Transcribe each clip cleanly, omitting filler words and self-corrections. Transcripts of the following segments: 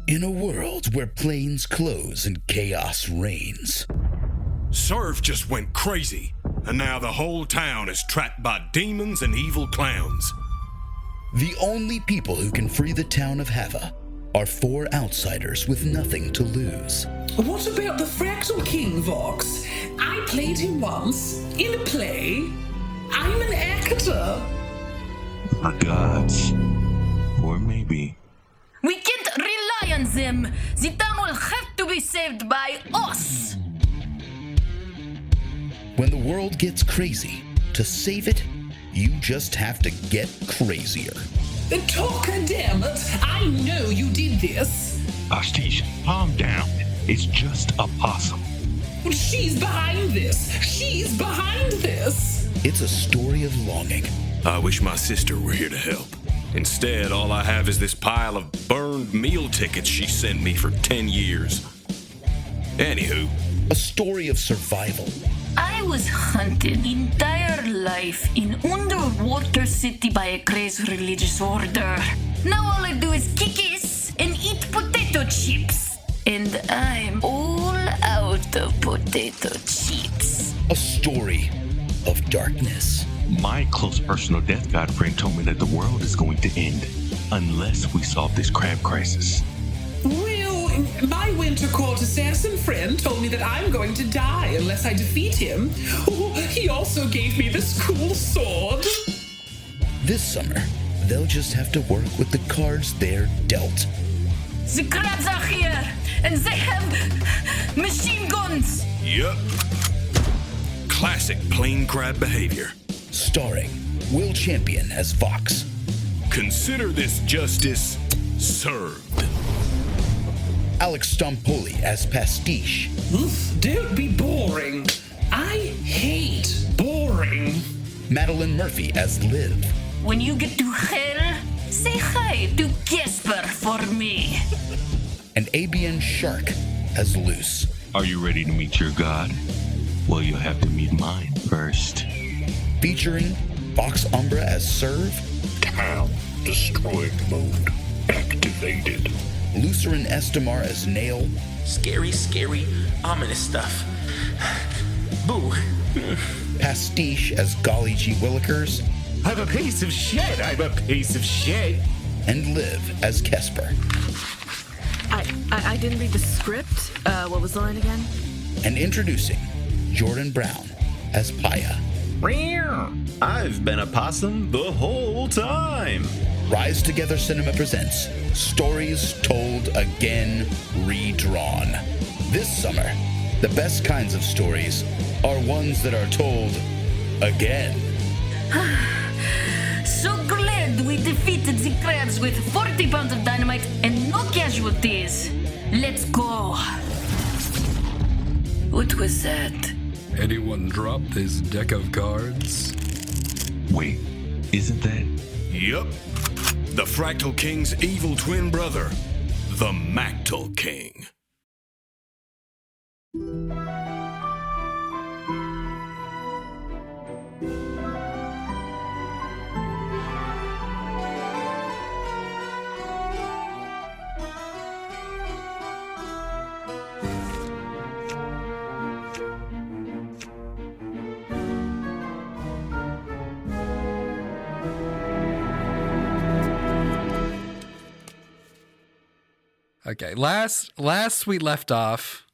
In a world where planes close and chaos reigns, Surf just went crazy, and now the whole town is trapped by demons and evil clowns. the only people who can free the town of Hava are four outsiders with nothing to lose. What about the Fractal King, Vox? I played him once, in a play. I'm an actor. The gods. Or maybe. We can't rely on them. The town will have to be saved by us. When the world gets crazy, to save it, you just have to get crazier. Talker, damn it. I know you did this. Pastiche, calm down. It's just a possum. She's behind this. She's behind this. It's a story of longing. I wish my sister were here to help. Instead, all I have is this pile of burned meal tickets she sent me for 10 years. Anywho. A story of survival. I was hunted entire life in underwater city by a crazy religious order. Now all I do is kick ass and eat potato chips. And I'm all out of potato chips. A story of darkness. My close personal death god friend told me that the world is going to end unless we solve this crab crisis. Well, my Winter Court assassin friend told me that I'm going to die unless I defeat him. Oh, he also gave me this cool sword. This summer, they'll just have to work with the cards they're dealt. The crabs are here, and they have machine guns. Yup. Classic plain crab behavior. Starring Will Champion as Vox. Consider this justice served. Alex Stompoly as Pastiche. Oof, don't be boring. I hate boring. Madelyn Murphy as Liv. When you get to hell, say hi to Casper for me. And ABNShark as Luce. Are you ready to meet your god? Well, you'll have to meet mine first. Featuring Vox Umbra as Serve. Town destroyed mode activated. Lucerin Estamar as Nail. Scary, scary, ominous stuff. Boo. Pastiche as Golly G. Willikers. I'm a piece of shit. I'm a piece of shit. And Liv as Kesper. I didn't read the script. What was the line again? And introducing Jordon Brown as PIAH. I've been a possum the whole time. Rise Together Cinema presents Stories Told Again, Redrawn. This summer, the best kinds of stories are ones that are told again. So glad we defeated the crabs with 40 pounds of dynamite and no casualties. Let's go. What was that? Anyone dropped his deck of cards? Wait, isn't that? Yup. The Fractal King's evil twin brother, the Mactal King. Okay, last we left off,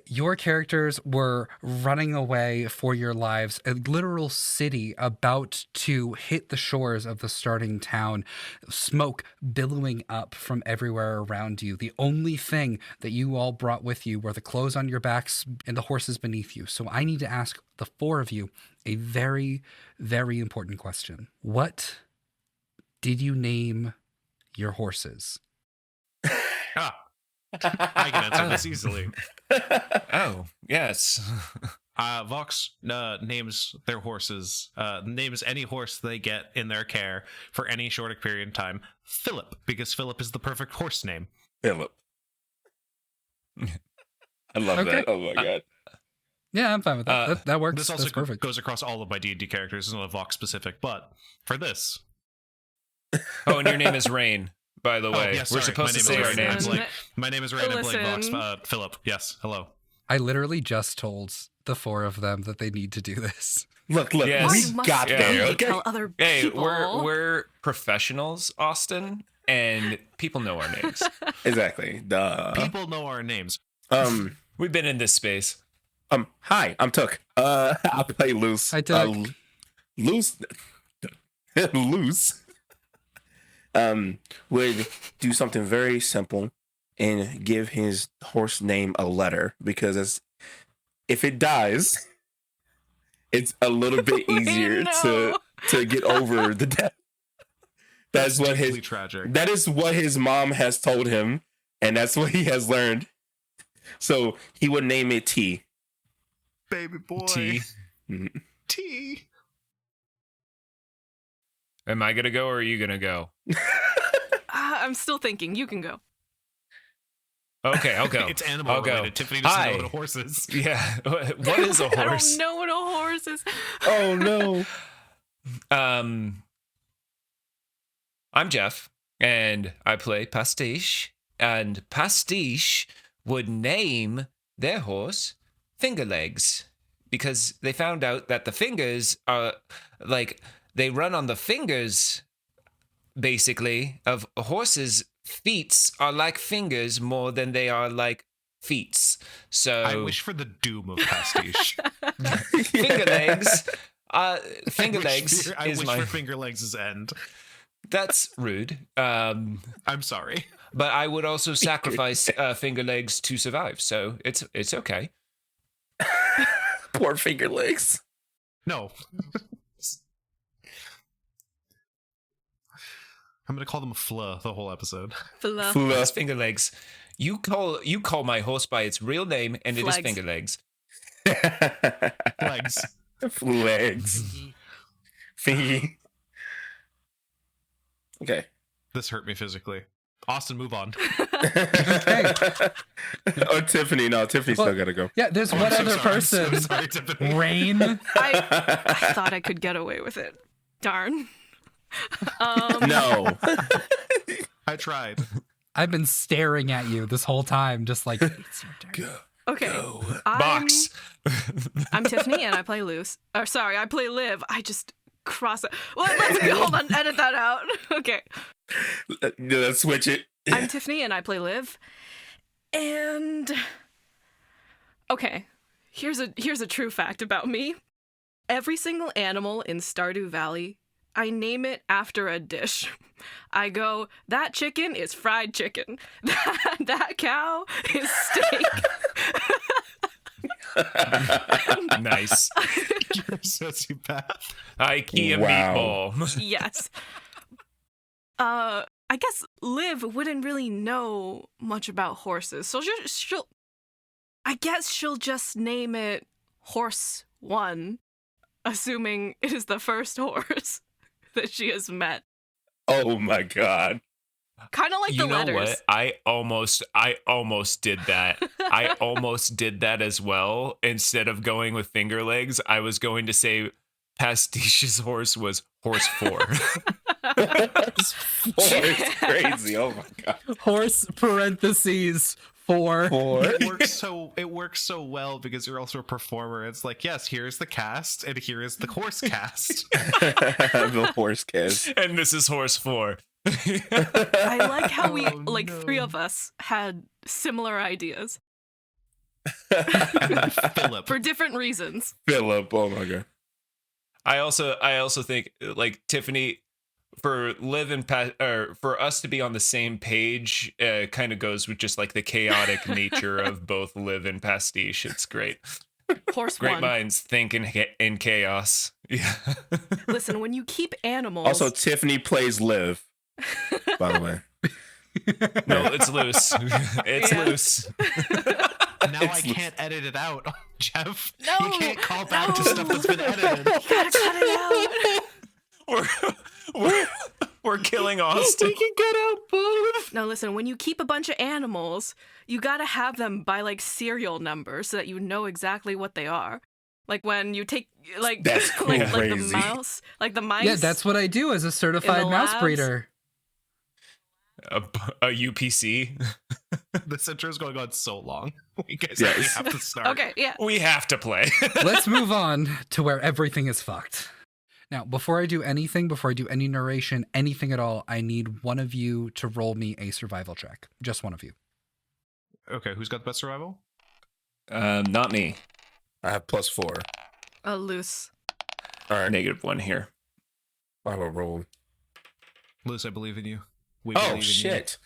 your characters were running away for your lives, a literal city about to hit the shores of the starting town, smoke billowing up from everywhere around you. The only thing that you all brought with you were the clothes on your backs and the horses beneath you. So I need to ask the four of you a very, very important question. What did you name your horses? I can answer this easily. Oh, yes. Vox names their horses, names any horse they get in their care for any short period of time, Philip, because Philip is the perfect horse name. Philip. I love that. Oh my god. Yeah, I'm fine with that. That works. This also That's perfect. goes across all of my D&D characters. It's not Vox specific, but for this. Oh, and your name is Rayne. by the way. Yeah, We're supposed to say our names. My name is Rayne. Blake Vox. Philip. Yes. Hello. I literally just told the 4 of them that they need to do this. Look, yes. We got there. Okay. Tell other people. We're professionals, Austin, and people know our names. Exactly. Duh. People know our names. We've been in this space. Hi, I'm Took. I play Luce. Hi, Took. Luce would do something very simple and give his horse name a letter, because if it dies, it's a little bit easier to get over the death. That's what tragic. That is what his mom has told him, and that's what he has learned. So he would name it T. Baby boy. T. T. Am I gonna go or are you gonna go? I'm still thinking. You can go. Okay, I'll go. It's animal I'll related. Go. Tiffany doesn't know what a horse is. Yeah. What is a horse? I don't know what a horse is. Oh no. I'm Geoff, and I play Pastiche. And Pastiche would name their horse Fingerlegs, because they found out that the fingers are they run on the fingers, basically, of horses. Feet are like fingers more than they are like feet. So I wish for the doom of Pastiche. Fingerlegs. Fingerlegs I wish for Fingerlegs' end. That's rude. I'm sorry, but I would also sacrifice Fingerlegs to survive. So it's okay. Poor Fingerlegs. No. I'm gonna call them Fla the whole episode. Fla. That's Fingerlegs. You call my horse by its real name, and it is Fingerlegs. Legs. Legs. Fingy. Okay. This hurt me physically. Austin, move on. Okay. Oh, Tiffany. No, Tiffany's still gotta go. Yeah, there's one other person. I'm so sorry, Tiffany. Rayne. I thought I could get away with it. Darn. No. I tried. I've been staring at you this whole time, just like, it's your turn. Okay. Box. I'm Tiffany, and I play Luce. Or sorry, I play Liv. I just cross it. Well, let's go. Hold on. Edit that out. Okay. Let's switch it. I'm Tiffany, and I play Liv. And okay, here's a true fact about me. Every single animal in Stardew Valley, I name it after a dish. I go, that chicken is fried chicken. That cow is steak. Nice. You're a sociopath. IKEA meatball. Yes. I guess Liv wouldn't really know much about horses, so she'll just name it Horse 1, assuming it is the first horse that she has met. Oh my god. Kind of like the letters. You know what? I almost did that. I almost did that as well. Instead of going with Fingerlegs, I was going to say Pastiche's horse was Horse 4. Horse 4 is crazy. Oh my god. Horse parentheses 4. It works so well because you're also a performer. It's like, yes, here's the cast, and here is the horse cast. The horse cast. And this is Horse 4. I like how three of us had similar ideas. Philip. For different reasons. Philip, oh my god. I also think, like, Tiffany, for Liv and for us to be on the same page, kind of goes with just like the chaotic nature of both Liv and Pastiche. It's great. Horse Great 1. minds think in chaos. Yeah. Listen, when you keep animals. Also, Tiffany plays Liv, by the way. No, it's Luce. It's Luce. Now I can't edit it out, Geoff. No, you can't call back to stuff that's been edited. You gotta cut it out. We're killing Austin. We can cut out both. No, listen, when you keep a bunch of animals, you gotta have them by like serial numbers so that you know exactly what they are. Like when you take like that's like the mouse, like the mice. Yeah, that's what I do as a certified mouse breeder. A UPC. This intro is going on so long. We guys Yes. actually have to start. Okay, yeah. We have to play. Let's move on to where everything is fucked. Now, before I do anything, before I do any narration, anything at all, I need one of you to roll me a survival check. Just one of you. Okay, who's got the best survival? Not me. I have +4. Luce. All right. -1 here. I will roll. Luce, I believe in you. We Oh believe in shit!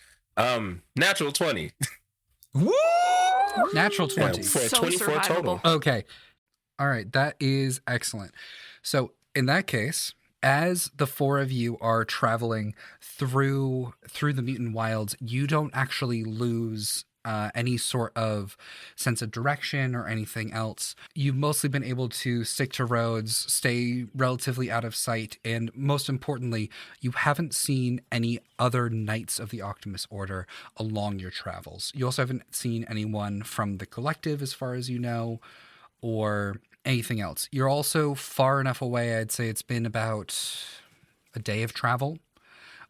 Natural 20. Woo! Natural 20. Yeah, for a So 24 total. survivable. Okay. All right. That is excellent. So in that case, as the four of you are traveling through the mutant wilds, you don't actually lose any sort of sense of direction or anything else. You've mostly been able to stick to roads, stay relatively out of sight, and most importantly, you haven't seen any other Knights of the Optimus Order along your travels. You also haven't seen anyone from the collective, as far as you know, or anything else. You're also far enough away, I'd say it's been about a day of travel,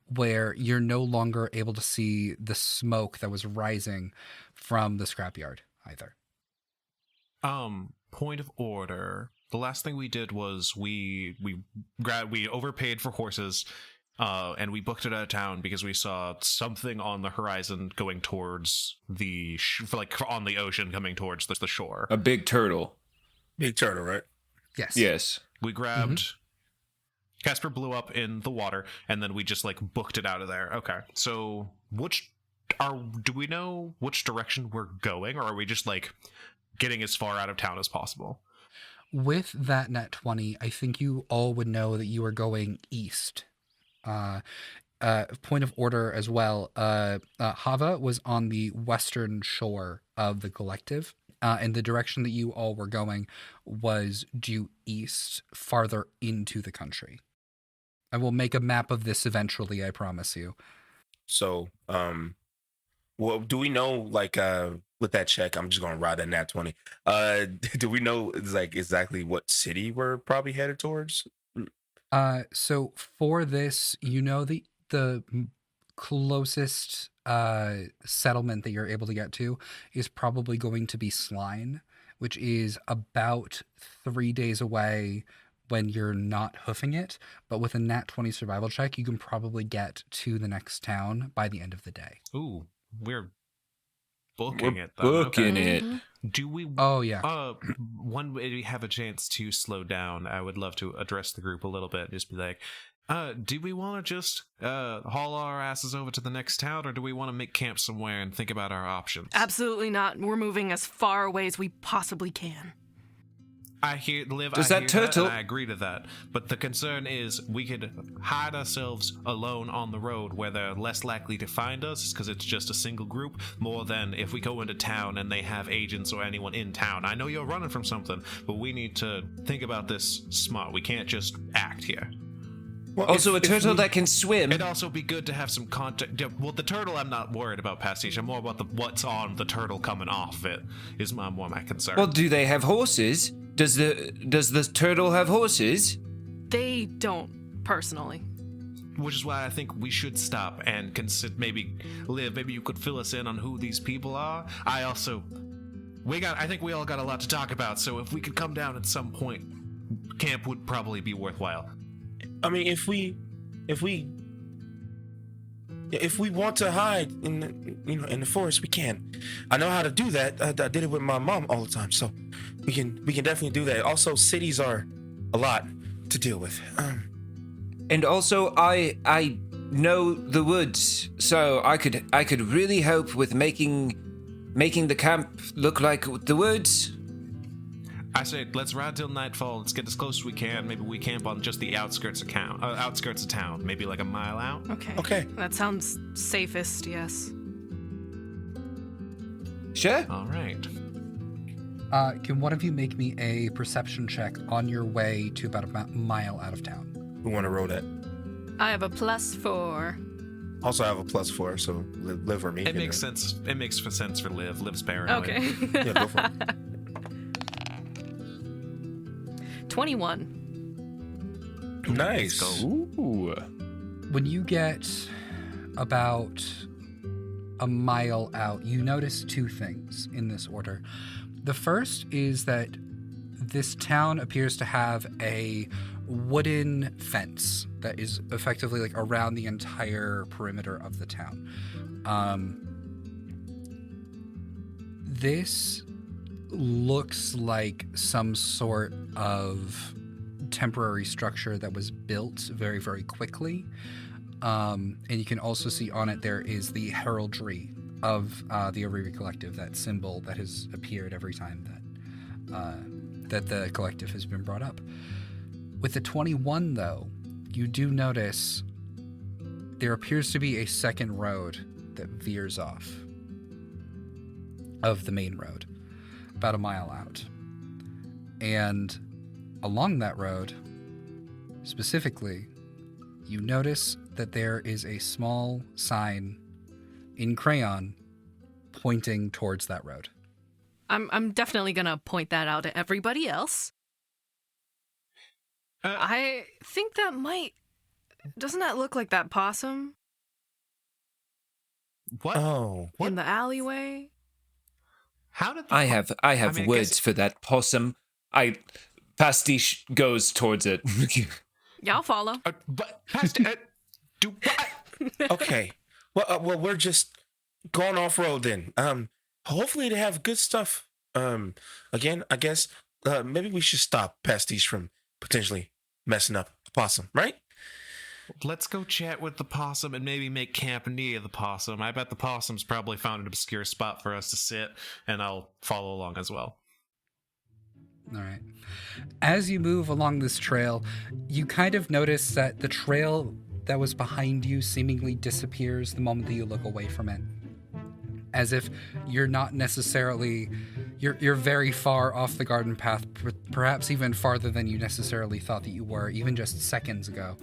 where you're no longer able to see the smoke that was rising from the scrapyard either. Point of order. The last thing we did was we overpaid for horses, and we booked it out of town because we saw something on the horizon going towards the on the ocean, coming towards the shore. A big turtle. Big turtle, right? Yes. Yes. We grabbed. Casper blew up in the water, and then we just booked it out of there. Okay, so do we know which direction we're going, or are we just getting as far out of town as possible? With that net 20, I think you all would know that you are going east. Point of order as well. Hava was on the western shore of the collective, and the direction that you all were going was due east, farther into the country. I will make a map of this eventually, I promise you. So, well, do we know, with that check, I'm just going to ride that nat 20. Do we know, exactly what city we're probably headed towards? So for this, you know, the closest settlement that you're able to get to is probably going to be Sline, which is about 3 days away when you're not hoofing it. But with a nat 20 survival check, you can probably get to the next town by the end of the day. Ooh, we're booking it. Though. Booking okay. it. Do we? Oh yeah. When we have a chance to slow down, I would love to address the group a little bit. Just be like, do we want to just haul our asses over to the next town, or do we want to make camp somewhere and think about our options? Absolutely not. We're moving as far away as we possibly can. I hear Liv. Does I that hear turtle? and I agree to that. But the concern is we could hide ourselves alone on the road where they're less likely to find us because it's just a single group, more than if we go into town and they have agents or anyone in town. I know you're running from something, but we need to think about this smart. We can't just act here. Well, Also, a turtle that can swim. It'd also be good to have some context. Well, the turtle, I'm not worried about, Pastiche. I'm more about what's on the turtle coming off of it is more my concern. Well, do they have horses? Does the turtle have horses? They don't, personally. Which is why I think we should stop and consider maybe you could fill us in on who these people are. I think we all got a lot to talk about, so if we could come down at some point, camp would probably be worthwhile. I mean, if we want to hide in the forest, we can. I know how to do that. I did it with my mom all the time, so we can definitely do that. Also, cities are a lot to deal with. And also, I know the woods, so I could really help with making the camp look like the woods. I say let's ride till nightfall. Let's get as close as we can. Maybe we camp on just the outskirts of town, maybe like a mile out. Okay. That sounds safest, yes. Sure. All right. Can one of you make me a perception check on your way to about a mile out of town? We want to roll that. I have a +4. Also, I have a +4, so Liv or me. It makes sense. It makes sense for Liv. Liv's paranoid. Okay. Yeah, go for it. 21. Nice. Ooh. When you get about a mile out, you notice two things in this order. The first is that this town appears to have a wooden fence that is effectively like around the entire perimeter of the town. This looks like some sort of temporary structure that was built very, very quickly. And you can also see on it there is the heraldry of the Ariri Collective, that symbol that has appeared every time that the collective has been brought up. With the 21, though, you do notice there appears to be a second road that veers off of the main road, about a mile out. And along that road, specifically, you notice that there is a small sign in crayon pointing towards that road. I'm definitely gonna point that out to everybody else. I think that might... Doesn't that look like that possum? What? Oh. In the alleyway? How did I have words for that possum. Pastiche goes towards it. Y'all follow. But Pastiche, do what? Okay. Well, we're just going off road then. Hopefully they have good stuff. Again, I guess maybe we should stop Pastiche from potentially messing up a possum, right? Let's go chat with the possum and maybe make camp near the possum. I bet the possum's probably found an obscure spot for us to sit, and I'll follow along as well. All right. As you move along this trail, you kind of notice that the trail that was behind you seemingly disappears the moment that you look away from it. As if you're not necessarily... You're very far off the garden path, perhaps even farther than you necessarily thought that you were, even just seconds ago.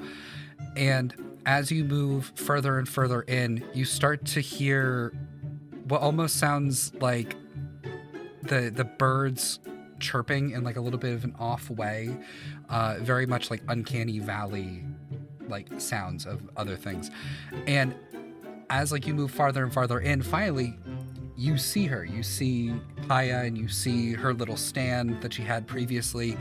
And as you move further and further in, you start to hear what almost sounds like the birds chirping in like a little bit of an off way, very much like Uncanny Valley like sounds of other things. And as like you move farther and farther in, finally you see her. You see PIAH, and you see her little stand that she had previously.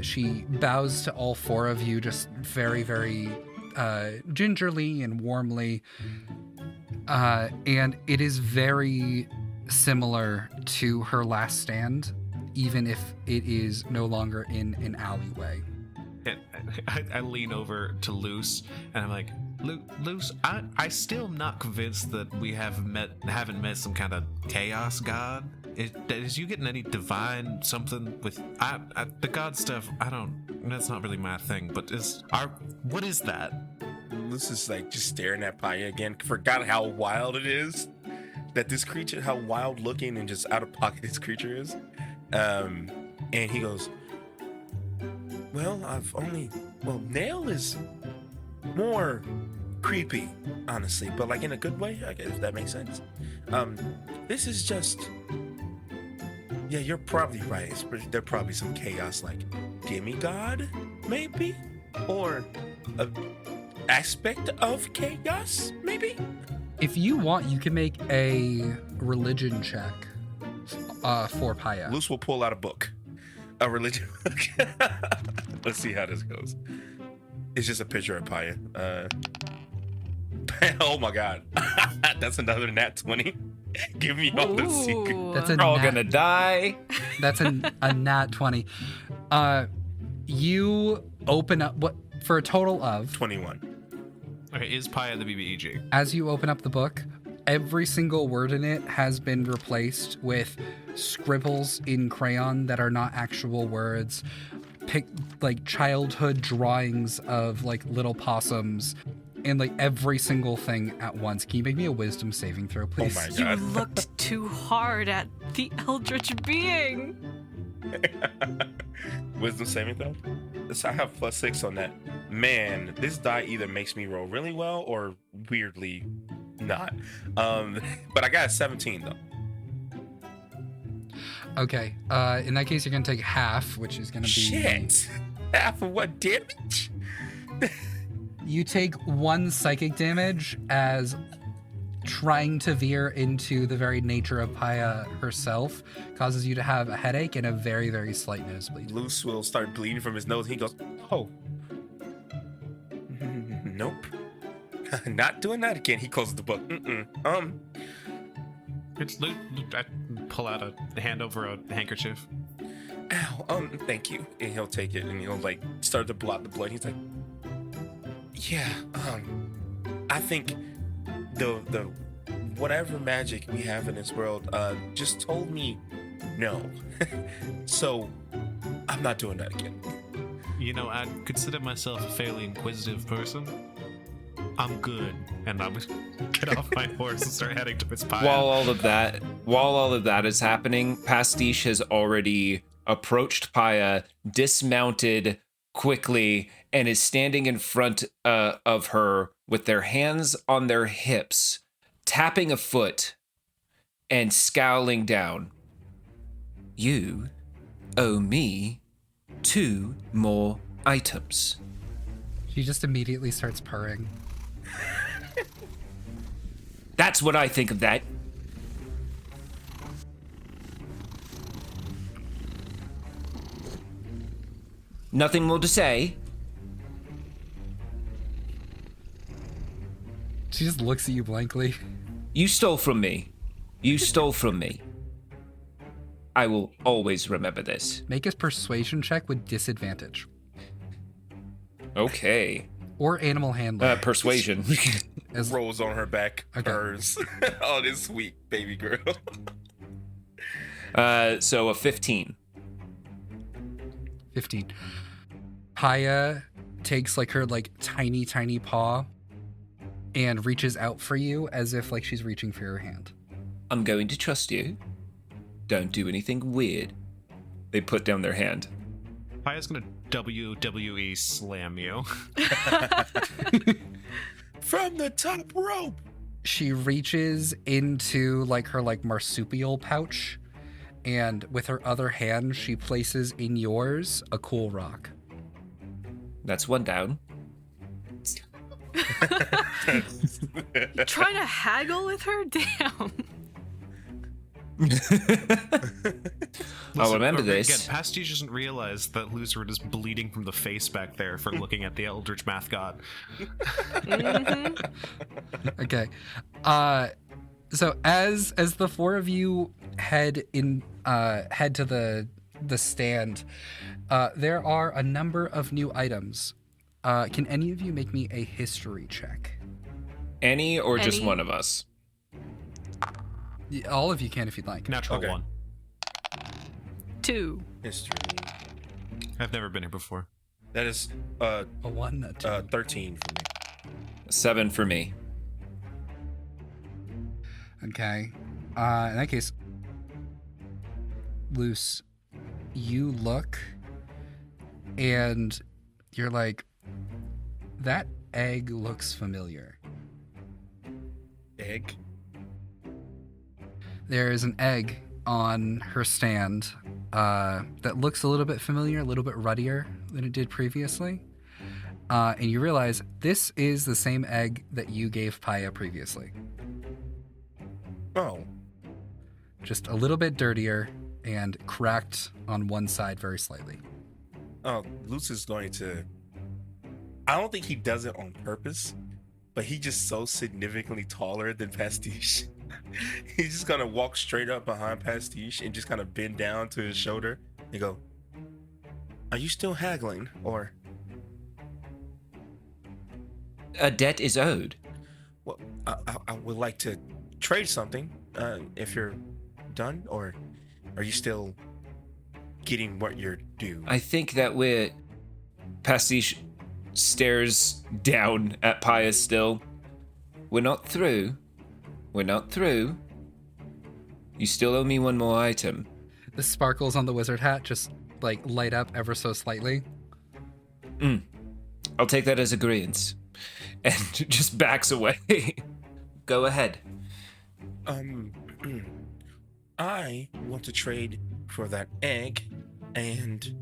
She bows to all four of you just very, very gingerly and warmly. And it is very similar to her last stand, even if it is no longer in an alleyway. And I lean over to Luce, and I'm like, Luce, I still am not convinced that we haven't met some kind of chaos god. Is you getting any divine something with the god stuff? That's not really my thing. But what is that? Luce is like just staring at PIAH again. Forgot how wild it is. That this creature, how wild looking and just out of pocket this creature is. And he goes, well, Nail is more creepy, honestly, but like in a good way, I guess, if that makes sense. This is just, yeah, you're probably right. There's probably some chaos, like demigod, maybe, or a aspect of chaos, maybe. If you want, you can make a religion check for PIAH. Luce will pull out a book, a religion book. Let's see how this goes. It's just a picture of PIAH. Oh my god, that's another nat 20. Give me all the secrets. That's We're all gonna die. That's a nat 20. You open up what for a total of 21. Okay, is PIAH the BBEG? As you open up the book, every single word in it has been replaced with scribbles in crayon that are not actual words. Like childhood drawings of like little possums and like every single thing at once. Can you make me a wisdom saving throw, please? Oh my god. You looked too hard at the Eldritch being. Wisdom saving throw? So I have +6 on that. Man, this die either makes me roll really well or weirdly not. But I got a 17 though. Okay. In that case, you're gonna take half, which is gonna be shit. Half of what damage? You take 1 psychic damage as trying to veer into the very nature of PIAH herself causes you to have a headache and a very, very slight nosebleed. Luce will start bleeding from his nose. He goes, oh. Nope. Not doing that again. He closes the book. It's Luke. I pull out a hand over a handkerchief. Ow, thank you. And he'll take it and he'll like start to blot the blood. He's like, yeah, I think the whatever magic we have in this world just told me no. So I'm not doing that again. You know, I consider myself a fairly inquisitive person. I'm good, and I'm gonna get off my horse and start heading towards PIAH. While all of that is happening, Pastiche has already approached PIAH, dismounted quickly, and is standing in front of her with their hands on their hips, tapping a foot, and scowling down. You owe me 2 more items. She just immediately starts purring. That's what I think of that. Nothing more to say. She just looks at you blankly. You stole from me. You stole from me. I will always remember this. Make a persuasion check with disadvantage. Okay. Or animal handling. Persuasion. As rolls on her back, okay. Purrs. Oh, this sweet baby girl. So a 15. 15. PIAH takes like her like tiny paw and reaches out for you as if like she's reaching for your hand. I'm going to trust you. Don't do anything weird. They put down their hand. PIAH's gonna WWE slam you. From the top rope. She reaches into like her like marsupial pouch, and with her other hand she places in yours a cool rock. That's one down. You trying to haggle with her? Damn. I'll remember this. Again, Pastiche doesn't realize that Luce is bleeding from the face back there for looking at the Eldritch Math God. Okay. So as the 4 of you head to the stand, there are a number of new items. Can any of you make me a history check? Any or just one of us? All of you can if you'd like. Natural Okay. 1. 2. History. I've never been here before. That is A 1, a 2. 13 for me. 7 for me. Okay. In that case, Luce, you look and you're like, that egg looks familiar. Egg? There is an egg on her stand that looks a little bit familiar, a little bit ruddier than it did previously. And you realize this is the same egg that you gave PIAH previously. Oh. Just a little bit dirtier and cracked on one side very slightly. Oh, Luce is going to... I don't think he does it on purpose, but he's just so significantly taller than Pastiche. He's just gonna walk straight up behind Pastiche and just kind of bend down to his shoulder and go, "Are you still haggling, or?" A debt is owed. Well, I would like to trade something, if you're done, or are you still getting what you're due? I think that Pastiche stares down at PIAH still. We're not through. We're not through. You still owe me one more item. The sparkles on the wizard hat just like light up ever so slightly. I'll take that as agreeance. And just backs away. Go ahead. I want to trade for that egg, and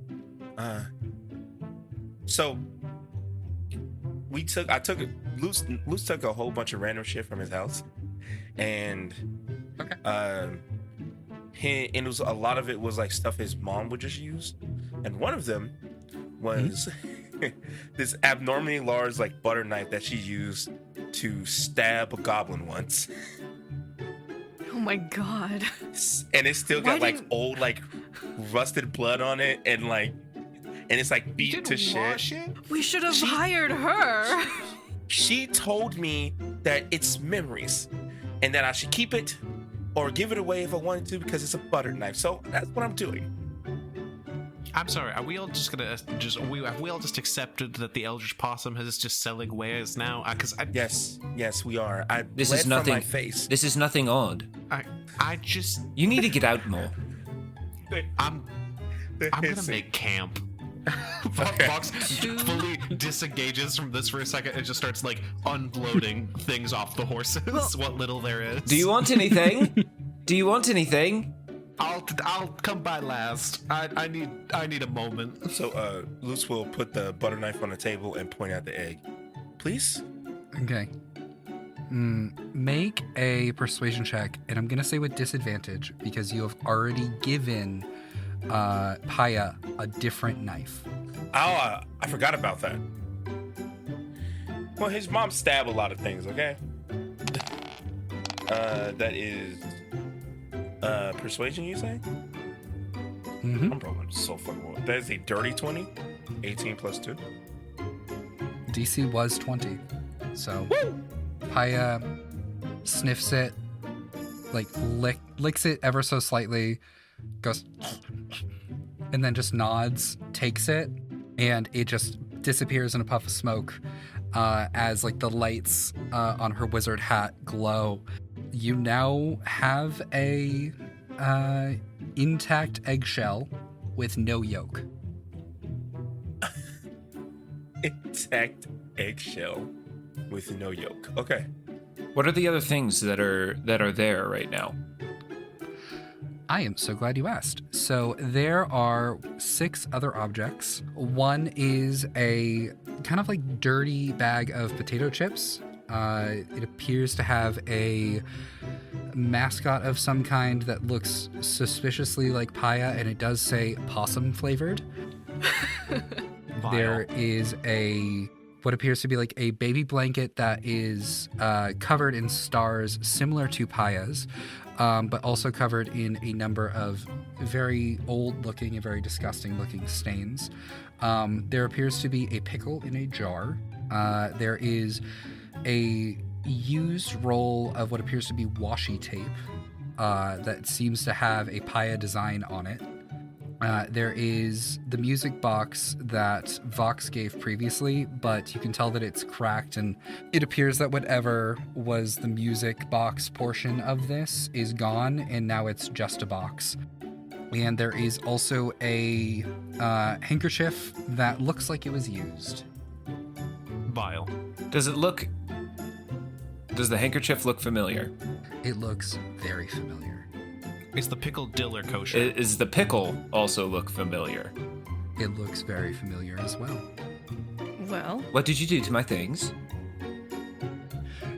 so Luce took a whole bunch of random shit from his house, and Okay. and it was a lot of it was like stuff his mom would just use, and one of them was this abnormally large like butter knife that she used to stab a goblin once. Oh my god. And it still got like old like rusted blood on it, and it's like beat to shit. We should have hired her. She told me that it's memories and that I should keep it or give it away if I wanted to because it's a butter knife. So that's what I'm doing. I'm sorry. Are we all just gonna have we all just accepted that the Eldritch Possum is just selling wares now? Yes, we are. This bled is nothing. from my face. This is nothing odd. I just. You need to get out more. I'm gonna make camp. Fox fully disengages from this for a second and just starts like unloading things off the horses. What little there is. Do you want anything? Do you want anything? I'll come by last. I need a moment. So Luce will put the butter knife on the table and point out the egg. Please? Okay. Make a persuasion check, and I'm gonna say with disadvantage because you have already given PIAH a different knife. Oh, I forgot about that. Well, his mom stabbed a lot of things, okay? That is persuasion, you say? Mm-hmm. I'm rolling so fucking well. That is a dirty 20. 18 plus 2. DC was 20. So PIAH sniffs it, like licks it ever so slightly, goes, and then just nods, takes it, and it just disappears in a puff of smoke as like the lights on her wizard hat glow. You now have a intact eggshell with no yolk. Intact eggshell with no yolk. Okay. What are the other things that are there right now? I am so glad you asked. So there are 6 other objects. One is a kind of like dirty bag of potato chips. It appears to have a mascot of some kind that looks suspiciously like PIAH, and it does say possum flavored. There is what appears to be like a baby blanket that is covered in stars similar to PIAH's, but also covered in a number of very old looking and very disgusting looking stains. There appears to be a pickle in a jar. There is a used roll of what appears to be washi tape that seems to have a PIAH design on it. There is the music box that Vox gave previously, but you can tell that it's cracked, and it appears that whatever was the music box portion of this is gone, and now it's just a box. And there is also a handkerchief that looks like it was used. Vile. Does the handkerchief look familiar? It looks very familiar. Is the pickle dill or kosher? Is the pickle also look familiar? It looks very familiar as well. Well, what did you do to my things?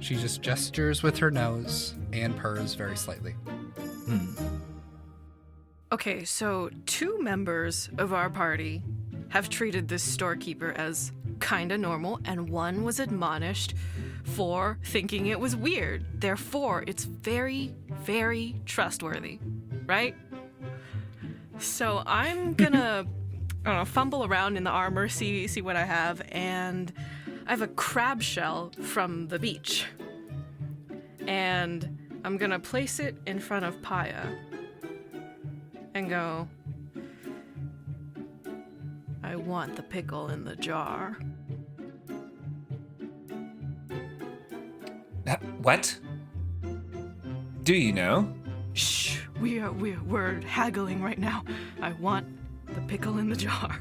She just gestures with her nose and purrs very slightly. Okay, so 2 members of our party have treated this storekeeper as kinda normal, and 1 was admonished for thinking it was weird. Therefore, it's very, very trustworthy, right? So I'm gonna, I don't know, fumble around in the armor, see what I have, and I have a crab shell from the beach. And I'm gonna place it in front of PIAH and go, I want the pickle in the jar. What? Do you know? Shh, we're haggling right now. I want the pickle in the jar.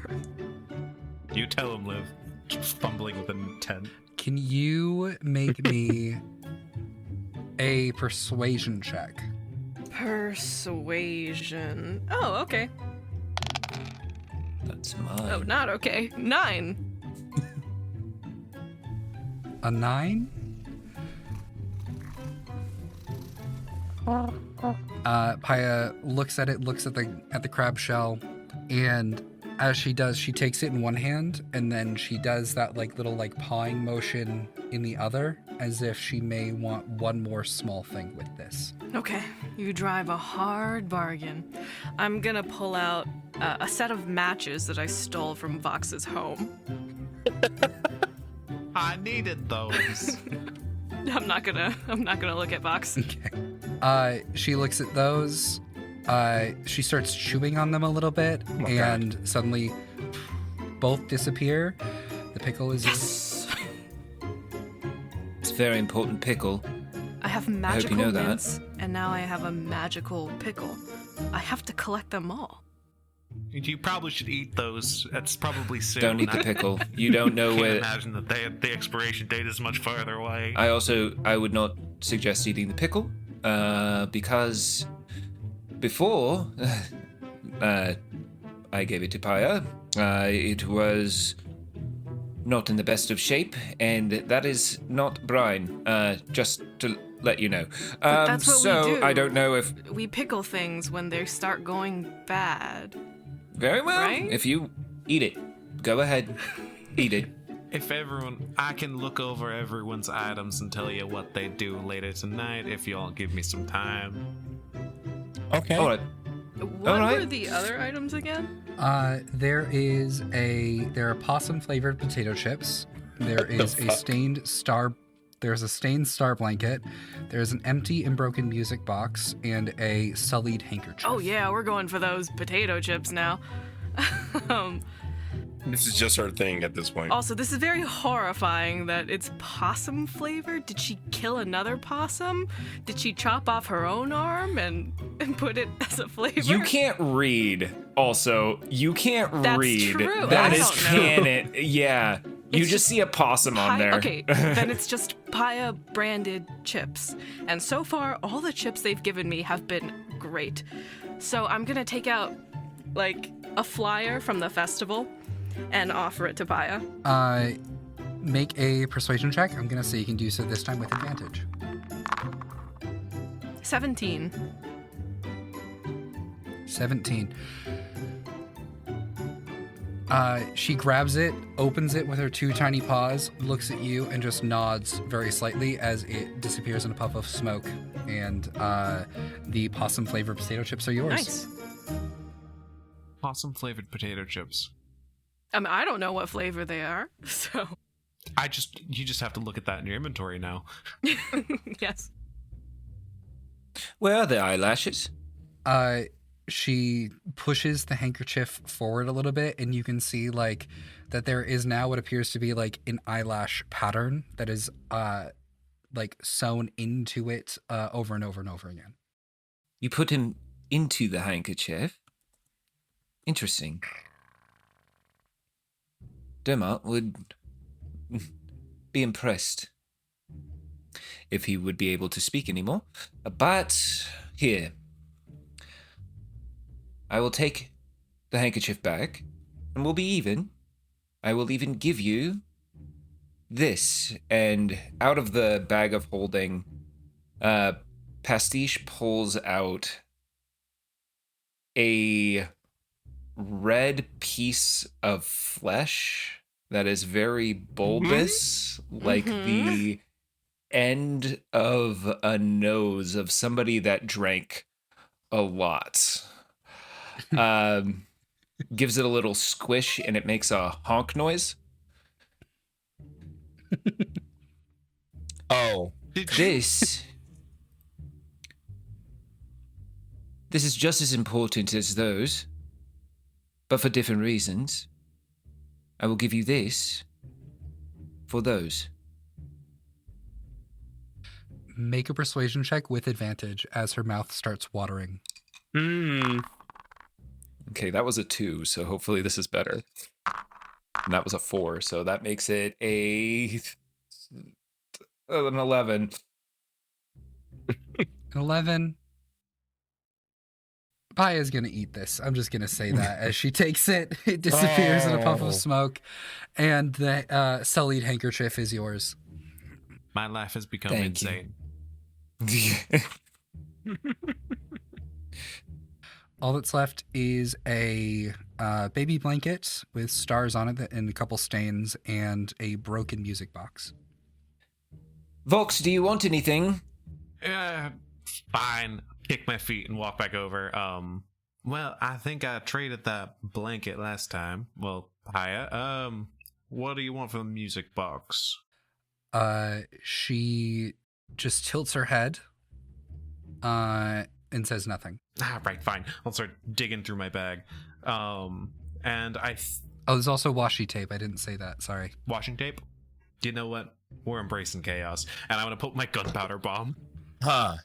You tell him, Liv. Just fumbling with an intent. Can you make me a persuasion check? Persuasion. Oh, okay. That's mine. Oh, not okay. 9. A 9? PIAH looks at it, looks at the crab shell, and as she does, she takes it in one hand, and then she does that little pawing motion in the other, as if she may want one more small thing with this. Okay, you drive a hard bargain. I'm gonna pull out a set of matches that I stole from Vox's home. I needed those. I'm not gonna look at Vox. Okay. She looks at those. She starts chewing on them a little bit, and suddenly both disappear. The pickle is It's a very important pickle. I have magical you know that. mints, and now I have a magical pickle. I have to collect them all. You probably should eat those. That's probably soon. Don't eat the pickle. You don't know I where. can't imagine that the expiration date is much farther away. I would not suggest eating the pickle, because before I gave it to PIAH, it was not in the best of shape, and that is not brine. Just to let you know. But that's what we do. I don't know if we pickle things when they start going bad. Very well. Right? If you eat it, go ahead, eat it. If I can look over everyone's items and tell you what they do later tonight, if you all give me some time. Okay. All right. What were the other items again? There are possum flavored potato chips. There is a stained star. There's a stained star blanket. There's an empty and broken music box and a sullied handkerchief. Oh yeah, we're going for those potato chips now. This is just her thing at this point. Also, this is very horrifying that it's possum flavored. Did she kill another possum? Did she chop off her own arm and put it as a flavor? You can't read. Also, you can't That's read. true. That I is don't know. canon. Yeah. You just see a possum on there. Okay, then it's just PIAH branded chips. And so far, all the chips they've given me have been great. So I'm gonna take out, a flyer from the festival and offer it to PIAH. Make a persuasion check. I'm gonna say you can do so this time with advantage. 17. 17. She grabs it, opens it with her two tiny paws, looks at you, and just nods very slightly as it disappears in a puff of smoke. And the possum flavored potato chips are yours. Nice. Possum flavored potato chips. I mean, I don't know what flavor they are, so. You just have to look at that in your inventory now. Yes. Where are the eyelashes? She pushes the handkerchief forward a little bit, and you can see that there is now what appears to be an eyelash pattern that is sewn into it over and over and over again. You put him into the handkerchief. Interesting. Dermot would be impressed if he would be able to speak anymore. But here, I will take the handkerchief back, and we'll be even. I will even give you this. And out of the bag of holding, Pastiche pulls out a red piece of flesh that is very bulbous, like the end of a nose of somebody that drank a lot. Gives it a little squish, and it makes a honk noise. Oh. This is just as important as those, but for different reasons. I will give you this for those. Make a persuasion check with advantage as her mouth starts watering. Okay, that was a 2, so hopefully this is better. And that was a 4, so that makes it an 11. 11. PIAH's gonna eat this. I'm just gonna say that. As she takes it, it disappears in a puff of smoke, and the sullied handkerchief is yours. My life has become Thank insane. All that's left is a baby blanket with stars on it and a couple stains and a broken music box. Vox, do you want anything? Fine. Kick my feet and walk back over. Well, I think I traded that blanket last time. Well, hiya. What do you want from the music box? She just tilts her head and says nothing. Right, fine. I'll start digging through my bag. And there's also washi tape. I didn't say that. Sorry. Washing tape? You know what? We're embracing chaos. And I'm going to put my gunpowder bomb. Huh.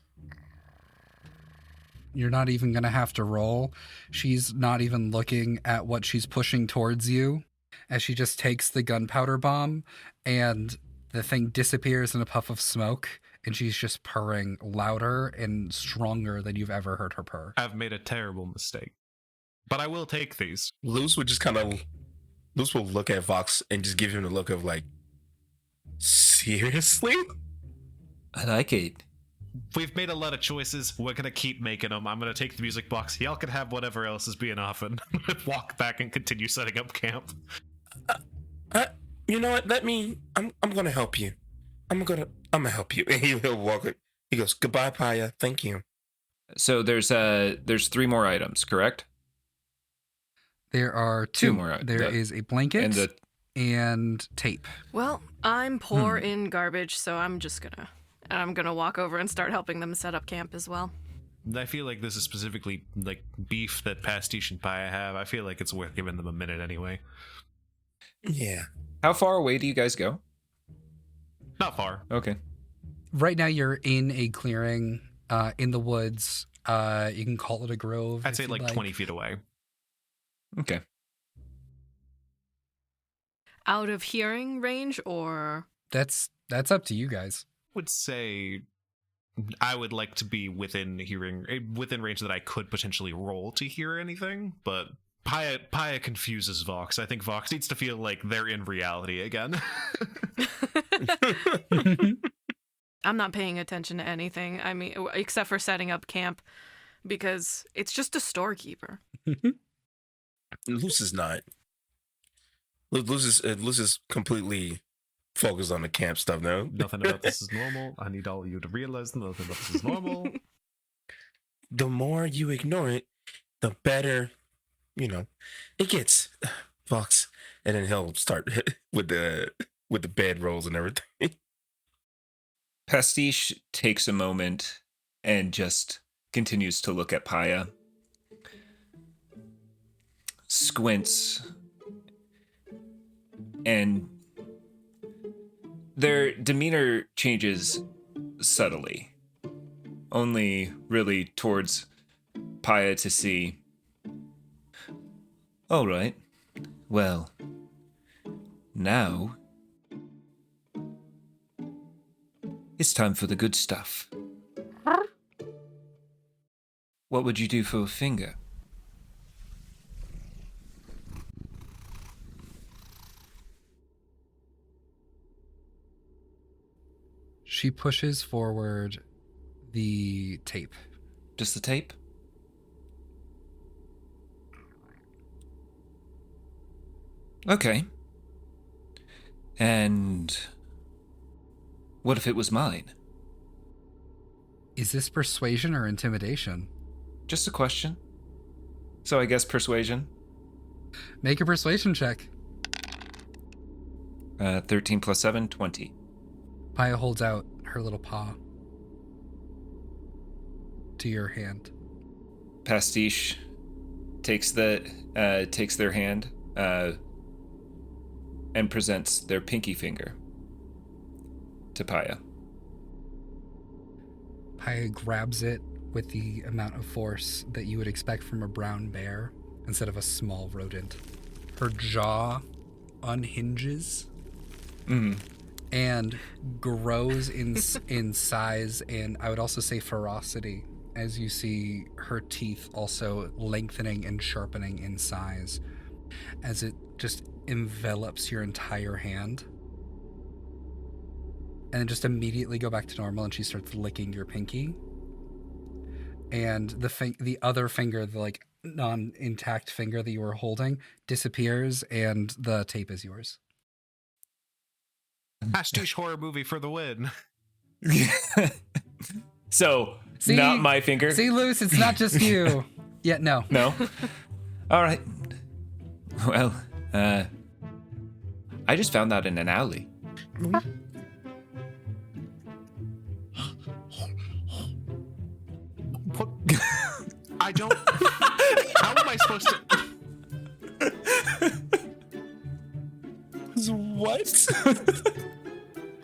You're not even going to have to roll. She's not even looking at what she's pushing towards you as she just takes the gunpowder bomb and the thing disappears in a puff of smoke and she's just purring louder and stronger than you've ever heard her purr. I've made a terrible mistake. But I will take these. Luce would just Luce will look at Vox and just give him the look of like, seriously? I like it. We've made a lot of choices. We're going to keep making them. I'm going to take the music box. Y'all can have whatever else is being offered. Walk back and continue setting up camp. You know what? I'm going to help you. I'm going to help you. And he'll walk it. He goes, goodbye, PIAH. Thank you. So there's 3 more items, correct? There are 2 more. There is a blanket and tape. Well, I'm poor in garbage, so I'm gonna walk over and start helping them set up camp as well. I feel like this is specifically like beef that Pastiche and PIAH have. I feel like it's worth giving them a minute anyway. Yeah. How far away do you guys go? Not far. Okay. Right now you're in a clearing in the woods. You can call it a grove. I'd say like 20 feet away. Okay. Out of hearing range, or that's up to you guys. Would say I would like to be within range that I could potentially roll to hear anything, but PIAH confuses Vox. I think Vox needs to feel like they're in reality again. I'm not paying attention to anything. I mean, except for setting up camp, because it's just a storekeeper. Luce is not. Luce is completely focused on the camp stuff now. Nothing about this is normal. I need all of you to realize that nothing about this is normal. The more you ignore it, the better, it gets. Vox, and then he'll start with the bed rolls and everything. Pastiche takes a moment and just continues to look at PIAH. Squints. And their demeanor changes subtly. Only really towards PIAH to see. All right. Well, now it's time for the good stuff. What would you do for a finger? She pushes forward the tape. Just the tape? Okay. And what if it was mine? Is this persuasion or intimidation? Just a question. So I guess persuasion. Make a persuasion check. 13 plus 7, 20. PIAH holds out her little paw to your hand. Pastiche takes their hand and presents their pinky finger to PIAH. PIAH grabs it with the amount of force that you would expect from a brown bear instead of a small rodent. Her jaw unhinges and grows in size, and I would also say ferocity, as you see her teeth also lengthening and sharpening in size as it just envelops your entire hand. And then just immediately go back to normal, and she starts licking your pinky. and the other finger, the like non-intact finger that you were holding, disappears, and the tape is yours. Pastiche horror movie for the win. So, not my finger. See, Luce, it's not just you. Yeah, no. No? All right. Well, I just found that in an alley. What? I don't... How am I supposed to... What?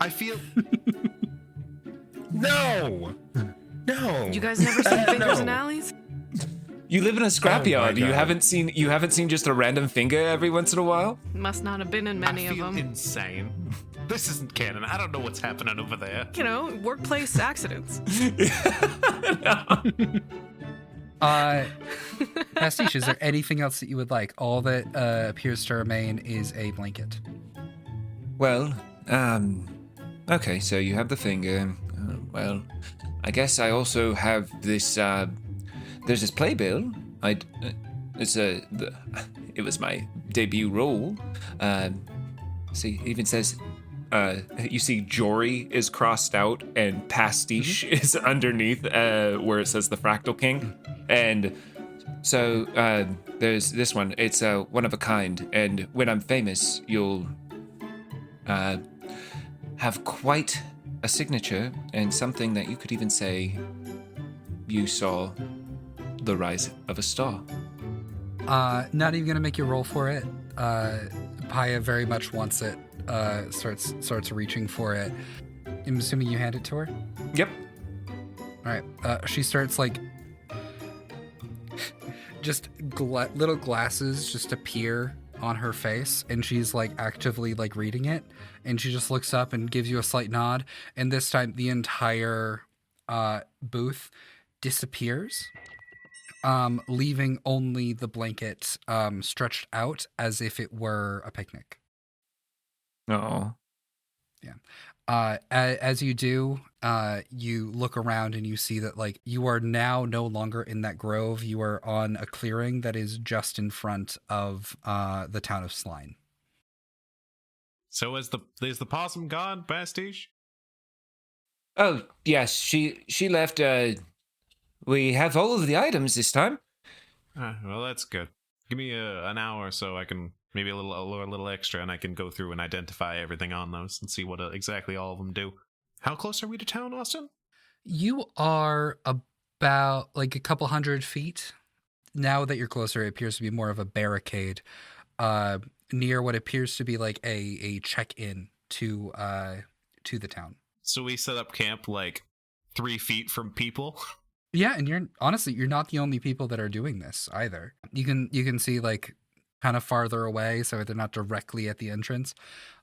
I feel... No! You guys never seen fingers in alleys? You live in a scrapyard. God. You haven't seen just a random finger every once in a while? Must not have been in many I of feel them. insane. This isn't canon. I don't know what's happening over there. You know, workplace accidents. Pastiche, is there anything else that you would like? All that appears to remain is a blanket. Well, okay, so you have the finger. Well, I guess I also have this, there's this playbill. It was my debut role. See, it even says, you see Jory is crossed out and Pastiche is underneath where it says the Fractal King. And so there's this one. It's one of a kind. And when I'm famous, you'll have quite a signature and something that you could even say you saw the rise of a star. Not even gonna make you roll for it. PIAH very much wants it. Starts reaching for it. I'm assuming you hand it to her? Yep. All right. She starts like just little glasses just appear on her face, and she's like actively like reading it, and she just looks up and gives you a slight nod, and this time the entire booth disappears, leaving only the blanket stretched out as if it were a picnic. Oh. Yeah. As you do, you look around and you see that like you are now no longer in that grove. You are on a clearing that is just in front of the town of Slime. So is the possum gone, Pastiche? Oh, yes, she left. We have all of the items this time. Well, that's good. Give me an hour so I can maybe a little extra, and I can go through and identify everything on those and see what exactly all of them do. How close are we to town, Austin? You are about like a couple 100 feet. Now that you're closer, it appears to be more of a barricade near what appears to be like a check-in to the town. So we set up camp like 3 feet from people. Yeah, and you're not the only people that are doing this either. You can see like kind of farther away, so they're not directly at the entrance.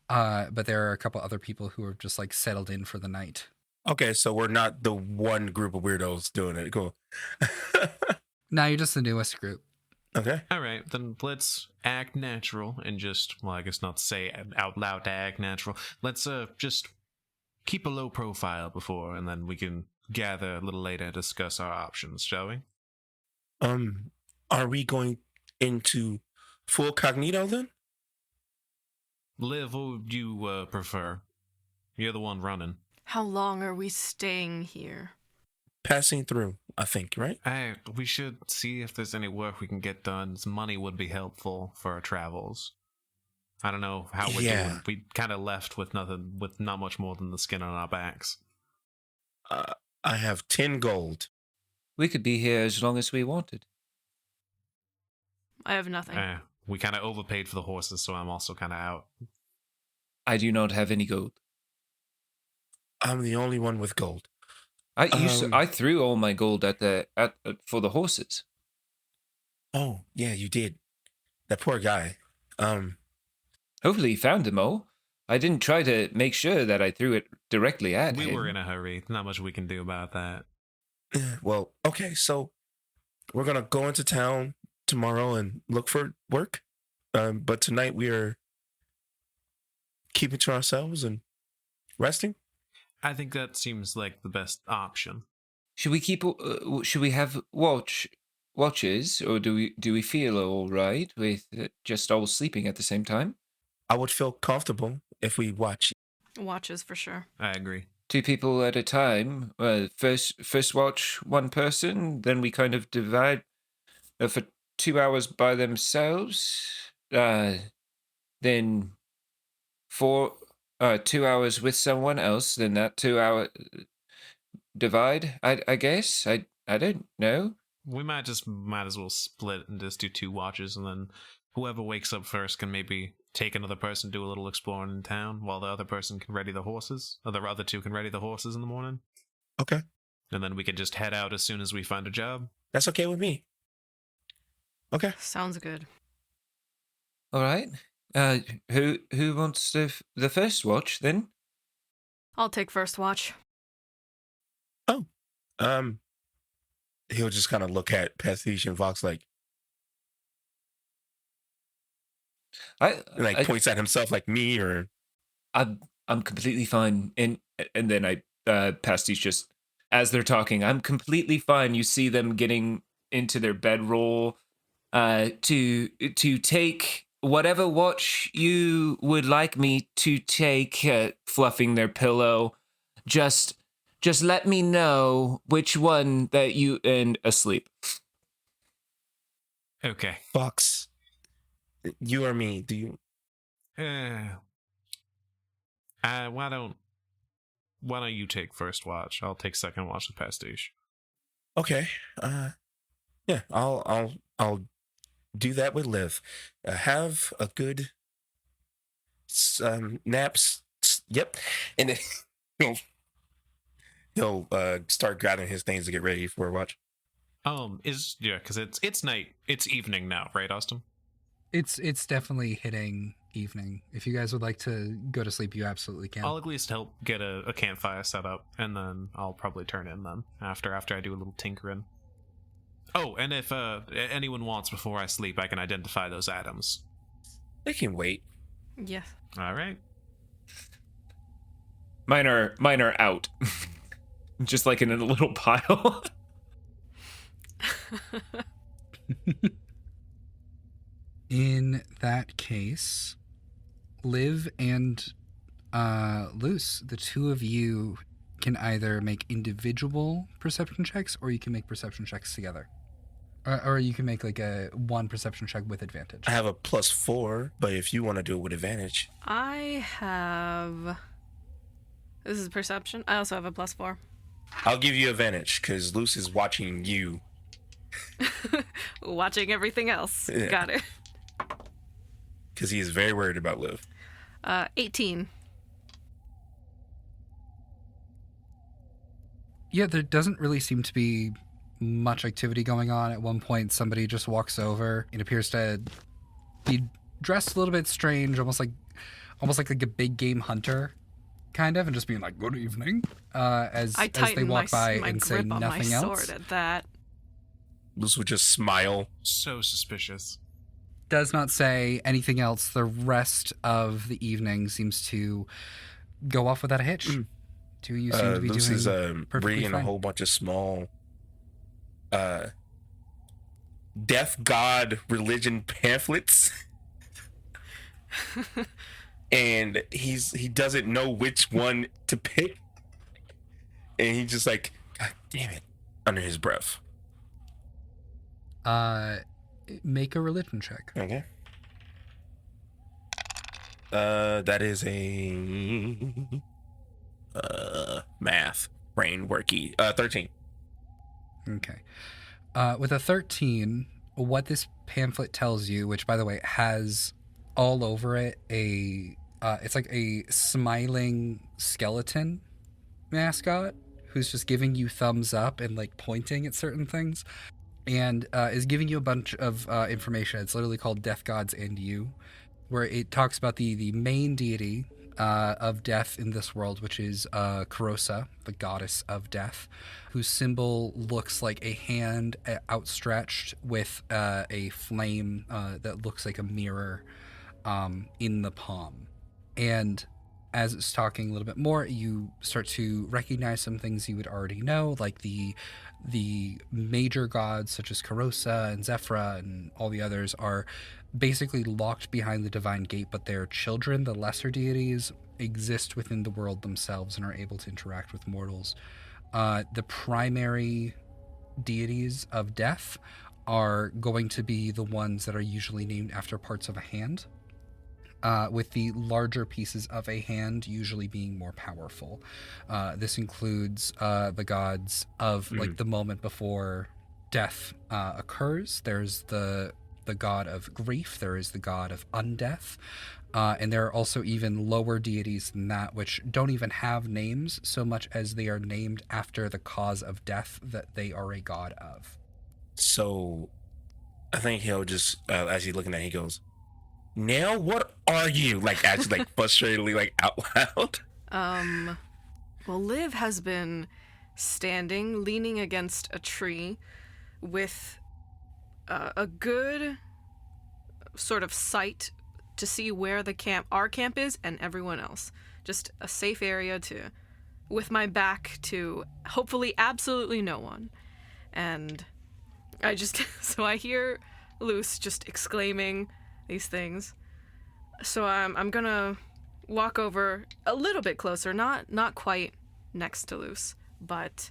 But there are a couple other people who are just like settled in for the night. Okay, so we're not the one group of weirdos doing it. Cool. Now you're just the newest group. Okay. All right, then let's act natural and just, well, I guess not say out loud to act natural. Let's just keep a low profile before, and then we can gather a little later and discuss our options, shall we? Are we going into full cognito then? Liv, what would you prefer? You're the one running. How long are we staying here? Passing through, I think, right? We should see if there's any work we can get done. Some money would be helpful for our travels. I don't know how we're doing. We kind of left with not much more than the skin on our backs. I have 10 gold. We could be here as long as we wanted. I have nothing. We kind of overpaid for the horses, so I'm also kind of out. I do not have any gold. I'm the only one with gold. I threw all my gold for the horses. Oh, yeah, you did. That poor guy. Hopefully you found them all. I didn't try to make sure that I threw it directly at him. We were in a hurry. Not much we can do about that. Well, okay, so we're going to go into town tomorrow and look for work. But tonight we are keeping to ourselves and resting. I think that seems like the best option. should we keep? Should we have watches, or do we feel all right with just all sleeping at the same time? I would feel comfortable if we watch. Watches for sure. I agree. 2 people at a time. First watch one person, then we kind of divide for 2 hours by themselves. Then 2 hours with someone else. Then that 2 hour divide. I guess. I don't know. We might as well split and just do 2 watches, and then whoever wakes up first can maybe take another person, do a little exploring in town, while the other person can ready the horses, or the other 2 can ready the horses in the morning. Okay. And then we can just head out as soon as we find a job. That's okay with me. Okay. Sounds good. All right. Who wants the first watch then? I'll take first watch. Oh. He'll just kind of look at Pastiche and Vox like points at himself like me, or I'm completely fine. And then Pastiche just, as they're talking, I'm completely fine. You see them getting into their bedroll to take whatever watch you would like me to take, fluffing their pillow. Just let me know which one that you and asleep. Okay. Vox, you or me? Do you? Why don't you take first watch? I'll take second watch with Pastiche. Okay. Yeah. I'll do that with Liv. Have a good naps. Yep. And then he'll start grabbing his things to get ready for a watch. Because it's night. It's evening now, right, Austin? It's definitely hitting evening. If you guys would like to go to sleep, you absolutely can. I'll at least help get a campfire set up, and then I'll probably turn in then after I do a little tinkering. Oh, and if anyone wants before I sleep, I can identify those items. They can wait. Yeah. All right. Mine are out, just like in a little pile. In that case, Liv and Luce, the 2 of you can either make individual perception checks, or you can make perception checks together. Or you can make like a 1 perception check with advantage. I have a +4, but if you want to do it with advantage. I have... This is perception. I also have a +4. I'll give you advantage, because Luce is watching you. Watching everything else. Yeah. Got it. Because he is very worried about Liv. 18. Yeah, there doesn't really seem to be much activity going on. At one point, somebody just walks over. It appears to be dressed a little bit strange, almost like a big game hunter, kind of, and just being like, "Good evening," as they walk by and say nothing else. Sword at that. Luce would just smile. So suspicious. Does not say anything else. The rest of the evening seems to go off without a hitch. Do you seem to be Luce doing is perfectly reading fine. a whole bunch of small death god religion pamphlets. And he doesn't know which one to pick. And he just like, God damn it, under his breath. Make a religion check. Okay. That is a math brain worky. 13. Okay. With a 13, what this pamphlet tells you, which by the way has all over it it's like a smiling skeleton mascot who's just giving you thumbs up and like pointing at certain things, and is giving you a bunch of information. It's literally called Death Gods and You, where it talks about the main deity of death in this world, which is Karosa, the goddess of death, whose symbol looks like a hand outstretched with a flame that looks like a mirror in the palm. And as it's talking a little bit more, you start to recognize some things you would already know, like the major gods such as Karosa and Zephyra and all the others are basically locked behind the divine gate, but their children, the lesser deities, exist within the world themselves and are able to interact with mortals. The primary deities of death are going to be the ones that are usually named after parts of a hand, with the larger pieces of a hand usually being more powerful. This includes the gods of like the moment before death occurs. There's the god of grief. There is the god of undeath. And there are also even lower deities than that, which don't even have names so much as they are named after the cause of death that they are a god of. So I think he'll just, as he's looking at it, he goes, "Now what are you?" Like actually like frustratedly like out loud. Well, Liv has been standing, leaning against a tree with a good sort of sight to see where our camp is and everyone else. Just a safe area with my back to hopefully absolutely no one. And so I hear Luce just exclaiming these things. So I'm gonna walk over a little bit closer, not quite next to Luce, but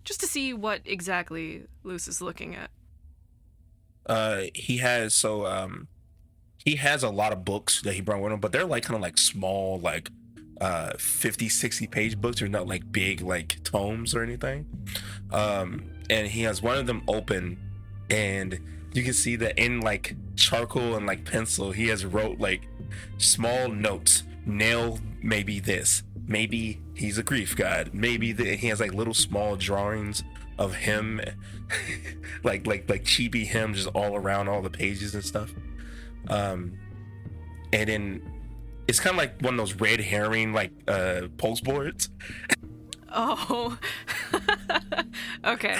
just to see what exactly Luce is looking at. He has a lot of books that he brought with him, but they're like kind of like small, like 50, 60 page books. They're not like big like tomes or anything. And he has one of them open, and you can see that in like charcoal and like pencil, he has wrote like small notes. Nail maybe this, maybe he's a grief god, maybe he has like little small drawings of him, like chibi him just all around all the pages and stuff. And then it's kind of like one of those red herring like post boards. Oh. Okay.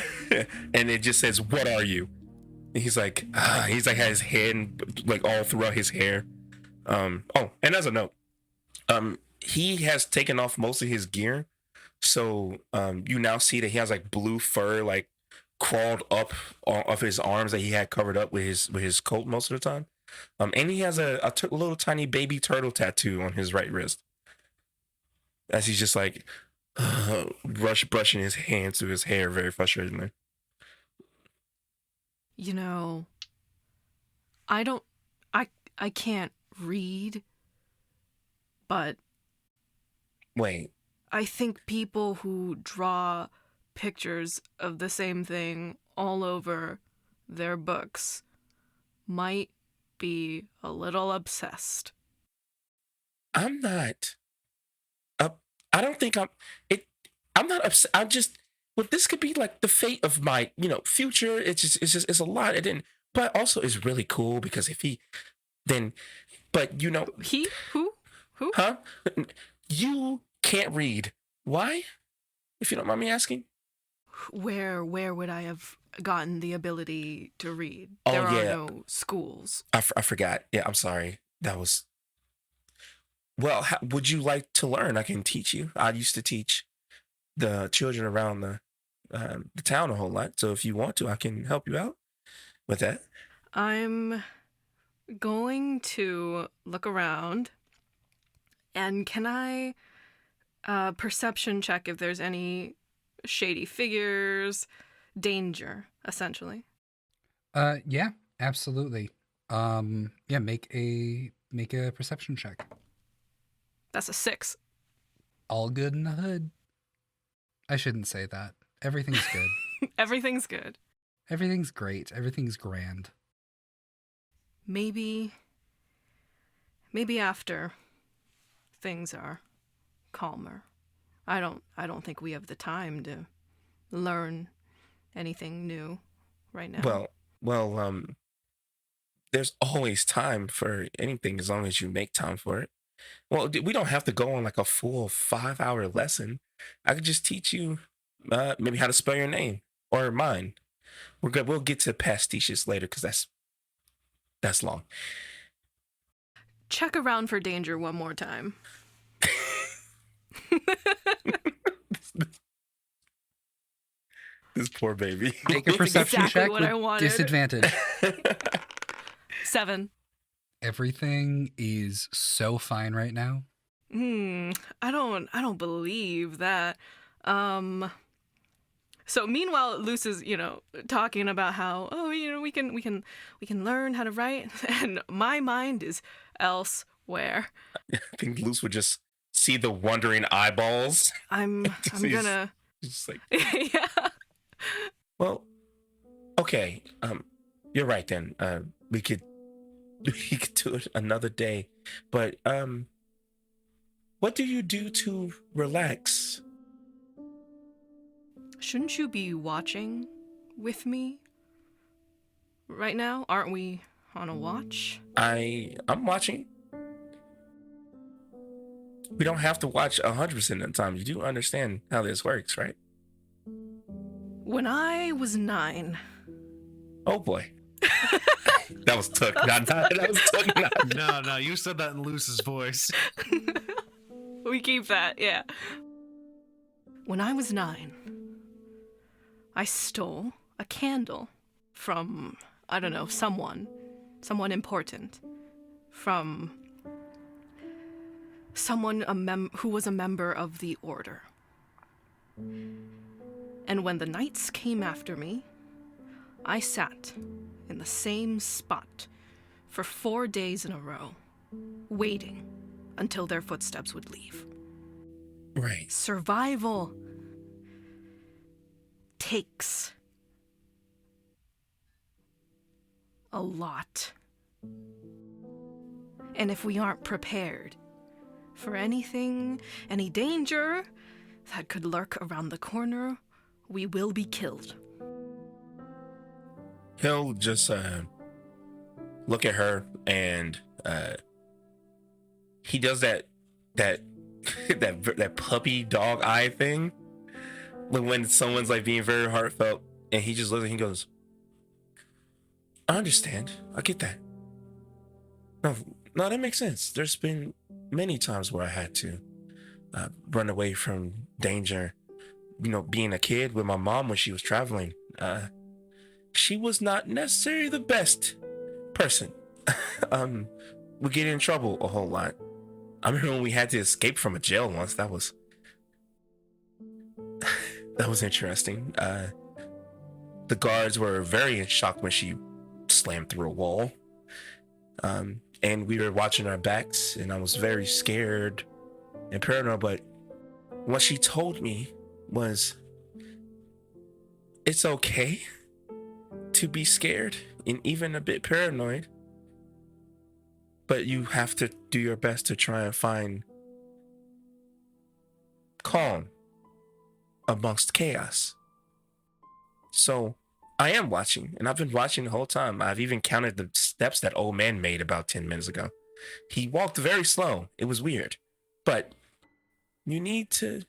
And it just says, "What are you?" And he's like has his hand like all throughout his hair. Oh, and as a note, he has taken off most of his gear, so you now see that he has like blue fur like crawled up off his arms that he had covered up with his coat most of the time. And he has a little tiny baby turtle tattoo on his right wrist, as he's just like brushing his hands through his hair very frustratingly. You know, I can't read, but wait, I think people who draw pictures of the same thing all over their books might be a little obsessed. I'm not. I don't think I'm not upset. I'm just. Well, this could be like the fate of my, future. It's a lot. But also it's really cool because if he, then, but he who, huh? You can't read. Why? If you don't mind me asking. Where would I have gotten the ability to read? Oh, there are yeah. no schools. I forgot. Yeah, I'm sorry. That was. Well, would you like to learn? I can teach you. I used to teach the children around the town a whole lot. So if you want to, I can help you out with that. I'm going to look around, and can I perception check if there's any shady figures, danger, essentially? Yeah, absolutely. Yeah, make a perception check. That's a 6. All good in the hood. I shouldn't say that. Everything's good. Everything's good. Everything's great. Everything's grand. Maybe after things are calmer. I don't think we have the time to learn anything new right now. Well, there's always time for anything as long as you make time for it. Well, we don't have to go on like a full 5-hour lesson. I could just teach you maybe how to spell your name or mine. We're good. We'll get to pastiches later because that's long. Check around for danger one more time. This poor baby. Make a perception Exactly check what with I wanted. disadvantage. 7. Everything is so fine right now. I don't believe that. So meanwhile, Luce is, talking about how, we can learn how to write, and my mind is elsewhere. I think Luce would just see the wondering eyeballs. I'm gonna just like, yeah. well, okay. You're right then. We could do it another day. But what do you do to relax? Shouldn't you be watching with me right now? Aren't we on a watch? I'm watching. We don't have to watch 100% of the time. You do understand how this works, right? When I was 9. Oh boy. That was Took. That was Took. No, you said that in Luce's voice. We keep that, yeah. When I was 9, I stole a candle from, I don't know, someone important, from someone who was a member of the Order. And when the knights came after me, I sat in the same spot for 4 days in a row, waiting until their footsteps would leave. Right. Survival takes a lot. And if we aren't prepared for anything, any danger that could lurk around the corner, we will be killed. He'll just look at her, and he does that puppy dog eye thing when someone's like being very heartfelt, and he just looks and he goes, I understand. I get that. No, that makes sense. There's been many times where I had to run away from danger. Being a kid with my mom when she was traveling, she was not necessarily the best person. We get in trouble a whole lot. I remember when we had to escape from a jail once. That was interesting. The guards were very in shock when she slammed through a wall. And we were watching our backs, and I was very scared and paranoid. But what she told me was, it's okay to be scared and even a bit paranoid, but you have to do your best to try and find calm amongst chaos. So I am watching, and I've been watching the whole time. I've even counted the steps that old man made about 10 minutes ago. He walked very slow. It was weird, but you need to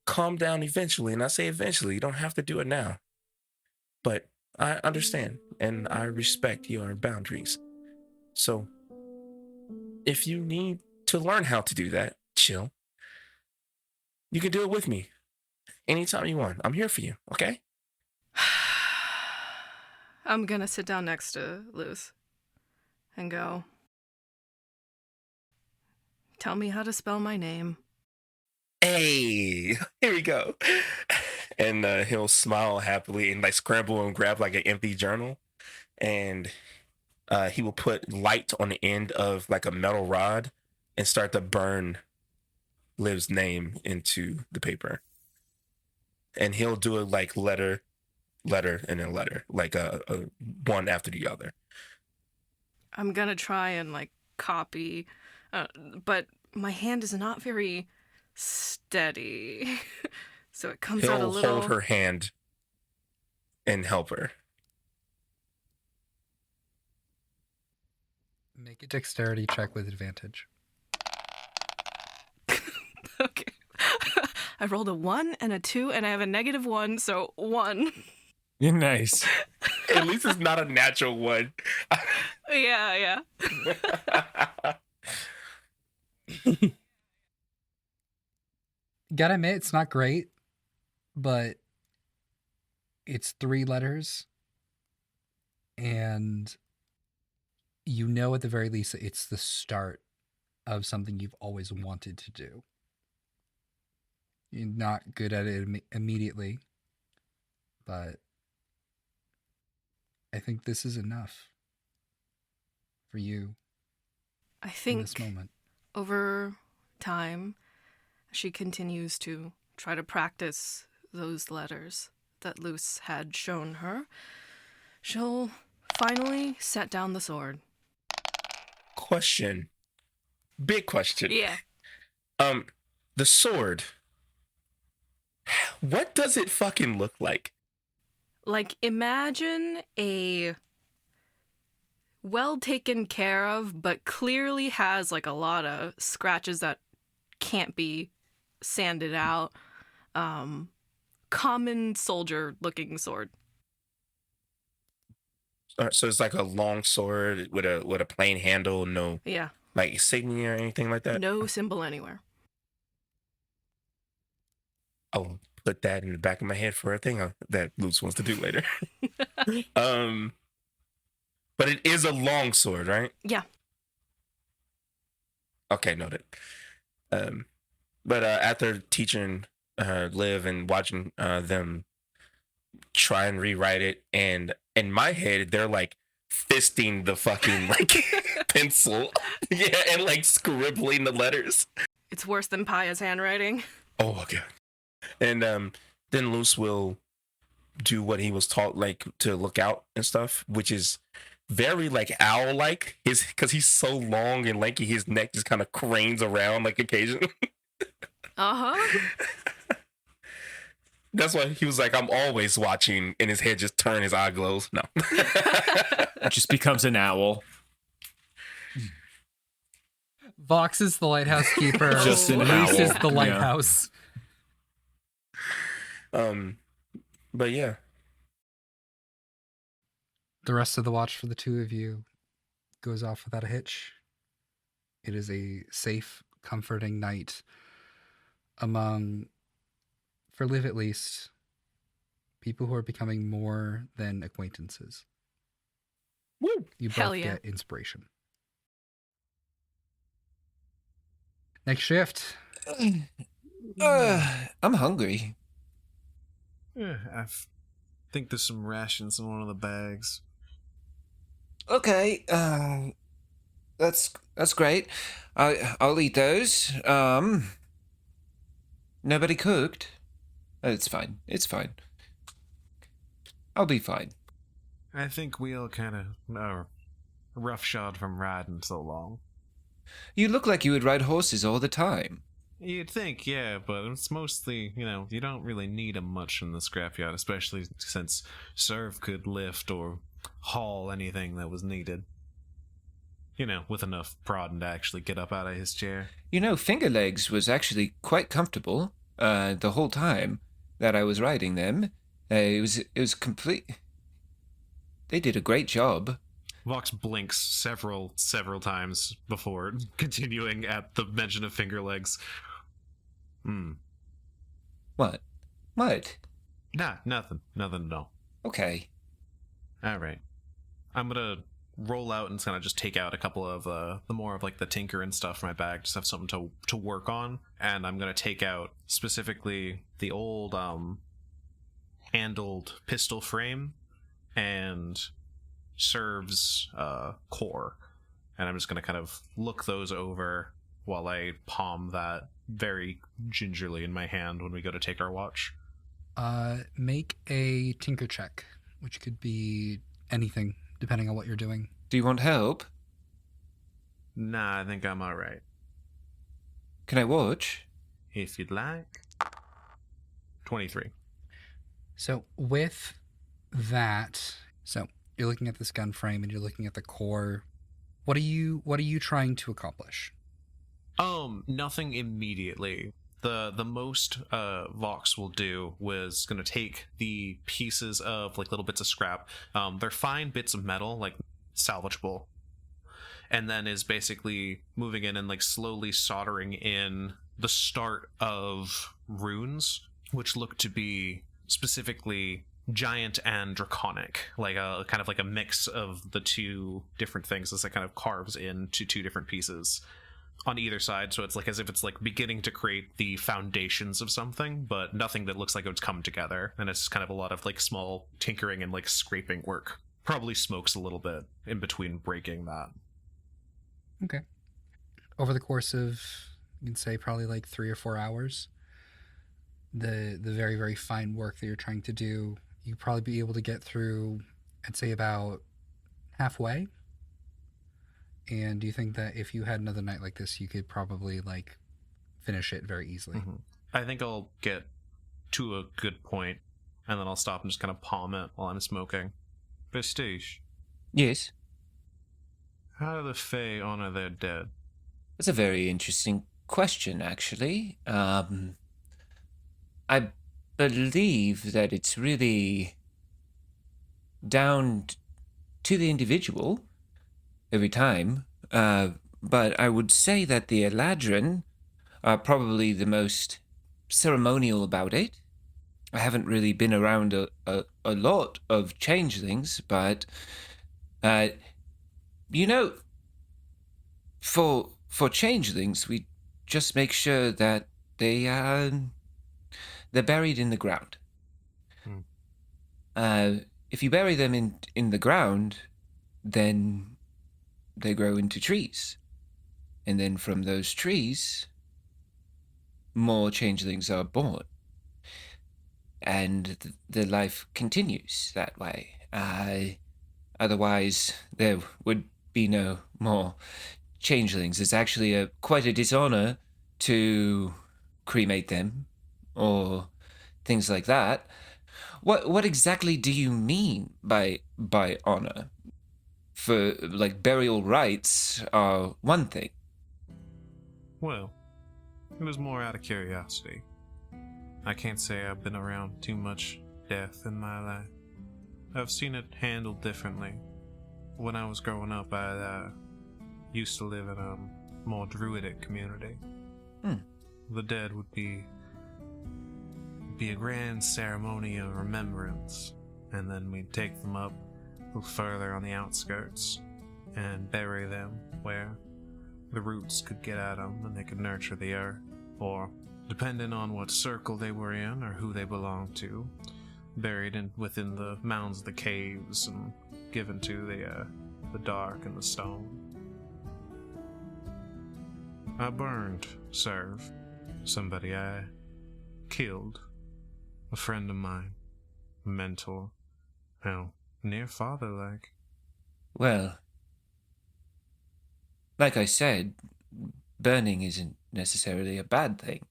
calm down eventually. And I say eventually, you don't have to do it now. But I understand, and I respect your boundaries. So if you need to learn how to do that, chill. You can do it with me anytime you want. I'm here for you, okay? I'm gonna sit down next to Luce and go, tell me how to spell my name. Hey, here we go. And he'll smile happily and scramble and grab an empty journal. And he will put light on the end of a metal rod and start to burn Liv's name into the paper. And he'll do it letter, and then letter, a one after the other. I'm gonna try and copy, but my hand is not very steady, so it comes out a little. He'll hold her hand and help her. Make a dexterity check with advantage. Okay. I rolled a 1 and a 2, and I have a -1, so 1. You're nice. At least it's not a natural 1. Yeah. Gotta admit, it's not great, but it's 3 letters, and you know at the very least it's the start of something you've always wanted to do. You're not good at it immediately, but I think this is enough for you. I think in this moment. Over time, she continues to try to practice those letters that Luce had shown her. She'll finally set down the sword. Question. Big question. Yeah. The sword. What does it fucking look like? Like, imagine a well taken care of, but clearly has like a lot of scratches that can't be sanded out. Common soldier looking sword. So it's like a long sword with a plain handle, no like insignia or anything like that? No symbol anywhere. I'll put that in the back of my head for a thing that Luce wants to do later. But it is a long sword, right? Yeah. Okay, noted. But after teaching Liv and watching them try and rewrite it, and in my head, they're like fisting the fucking like pencil, and like scribbling the letters. It's worse than PIAH's handwriting. Oh my god! And then Luce will do what he was taught, like to look out and stuff, which is very like owl-like. Because he's so long and lanky, his neck just kind of cranes around like occasionally. That's why he was like, I'm always watching, and his head just turned, his eye glows. No. It just becomes an owl. Vox is the lighthouse keeper. Just an Luce owl. is the lighthouse. But yeah. The rest of the watch for the two of you goes off without a hitch. It is a safe, comforting night among, for Liv at least, people who are becoming more than acquaintances. Woo! You both Hell yeah. get inspiration. Next shift. I'm hungry. Yeah, think there's some rations in one of the bags. Okay, that's great. I'll eat those. Nobody cooked. It's fine. It's fine. I'll be fine. I think we all kind of are roughshod from riding so long. You look like you would ride horses all the time. You'd think, yeah, but it's mostly, you don't really need them much in the scrapyard, especially since Serv could lift or haul anything that was needed. With enough prodding to actually get up out of his chair. Finger Legs was actually quite comfortable the whole time that I was riding them. It was complete. They did a great job. Vox blinks several times before continuing at the mention of Finger Legs. What? Nah, nothing at all. Okay. All right. I'm gonna roll out and kind of just take out a couple of the more of like the tinker and stuff from my bag, just have something to work on. And I'm gonna take out specifically the old handled pistol frame and Serv's core, and I'm just gonna kind of look those over while I palm that very gingerly in my hand when we go to take our watch. Make a tinker check, which could be anything, depending on what you're doing. Do you want help? Nah, I think I'm alright. Can I watch? If you'd like. 23. So with that, you're looking at this gun frame and you're looking at the core. What are you trying to accomplish? Nothing immediately. The most Vox will do was gonna take the pieces of like little bits of scrap. They're fine bits of metal, like salvageable, and then is basically moving in and like slowly soldering in the start of runes, which look to be specifically giant and draconic, like a kind of like a mix of the two different things as it kind of carves into two different pieces on either side. So it's like as if it's like beginning to create the foundations of something, but nothing that looks like it would come together. And it's kind of a lot of like small tinkering and like scraping work. Probably smokes a little bit in between breaking that. Okay. Over the course of, you can say, probably like 3 or 4 hours, the very, very fine work that you're trying to do, you probably be able to get through, I'd say, about halfway. And do you think that if you had another night like this, you could probably like finish it very easily? Mm-hmm. I think I'll get to a good point, and then I'll stop and just kind of palm it while I'm smoking. Pastiche. Yes? How do the Fae honor their dead? That's a very interesting question, actually. I believe that it's really down to the individual every time. But I would say that the Eladrin are probably the most ceremonial about it. I haven't really been around a lot of changelings, but for changelings, we just make sure that they're buried in the ground. If you bury them in the ground, then they grow into trees. And then from those trees, more changelings are born. And the life continues that way. Otherwise, there would be no more changelings. It's actually quite a dishonor to cremate them or things like that. What exactly do you mean by honor? For, like, burial rites are one thing. Well, it was more out of curiosity. I can't say I've been around too much death in my life. I've seen it handled differently. When I was growing up, I used to live in a more druidic community. The dead would be a grand ceremony of remembrance, and then we'd take them up a little further on the outskirts and bury them where the roots could get at them and they could nurture the earth, or depending on what circle they were in or who they belonged to, buried within the mounds of the caves and given to the dark and the stone. I burned, serve, somebody I killed, a friend of mine, a mentor, near father-like. Well, like I said, burning isn't necessarily a bad thing.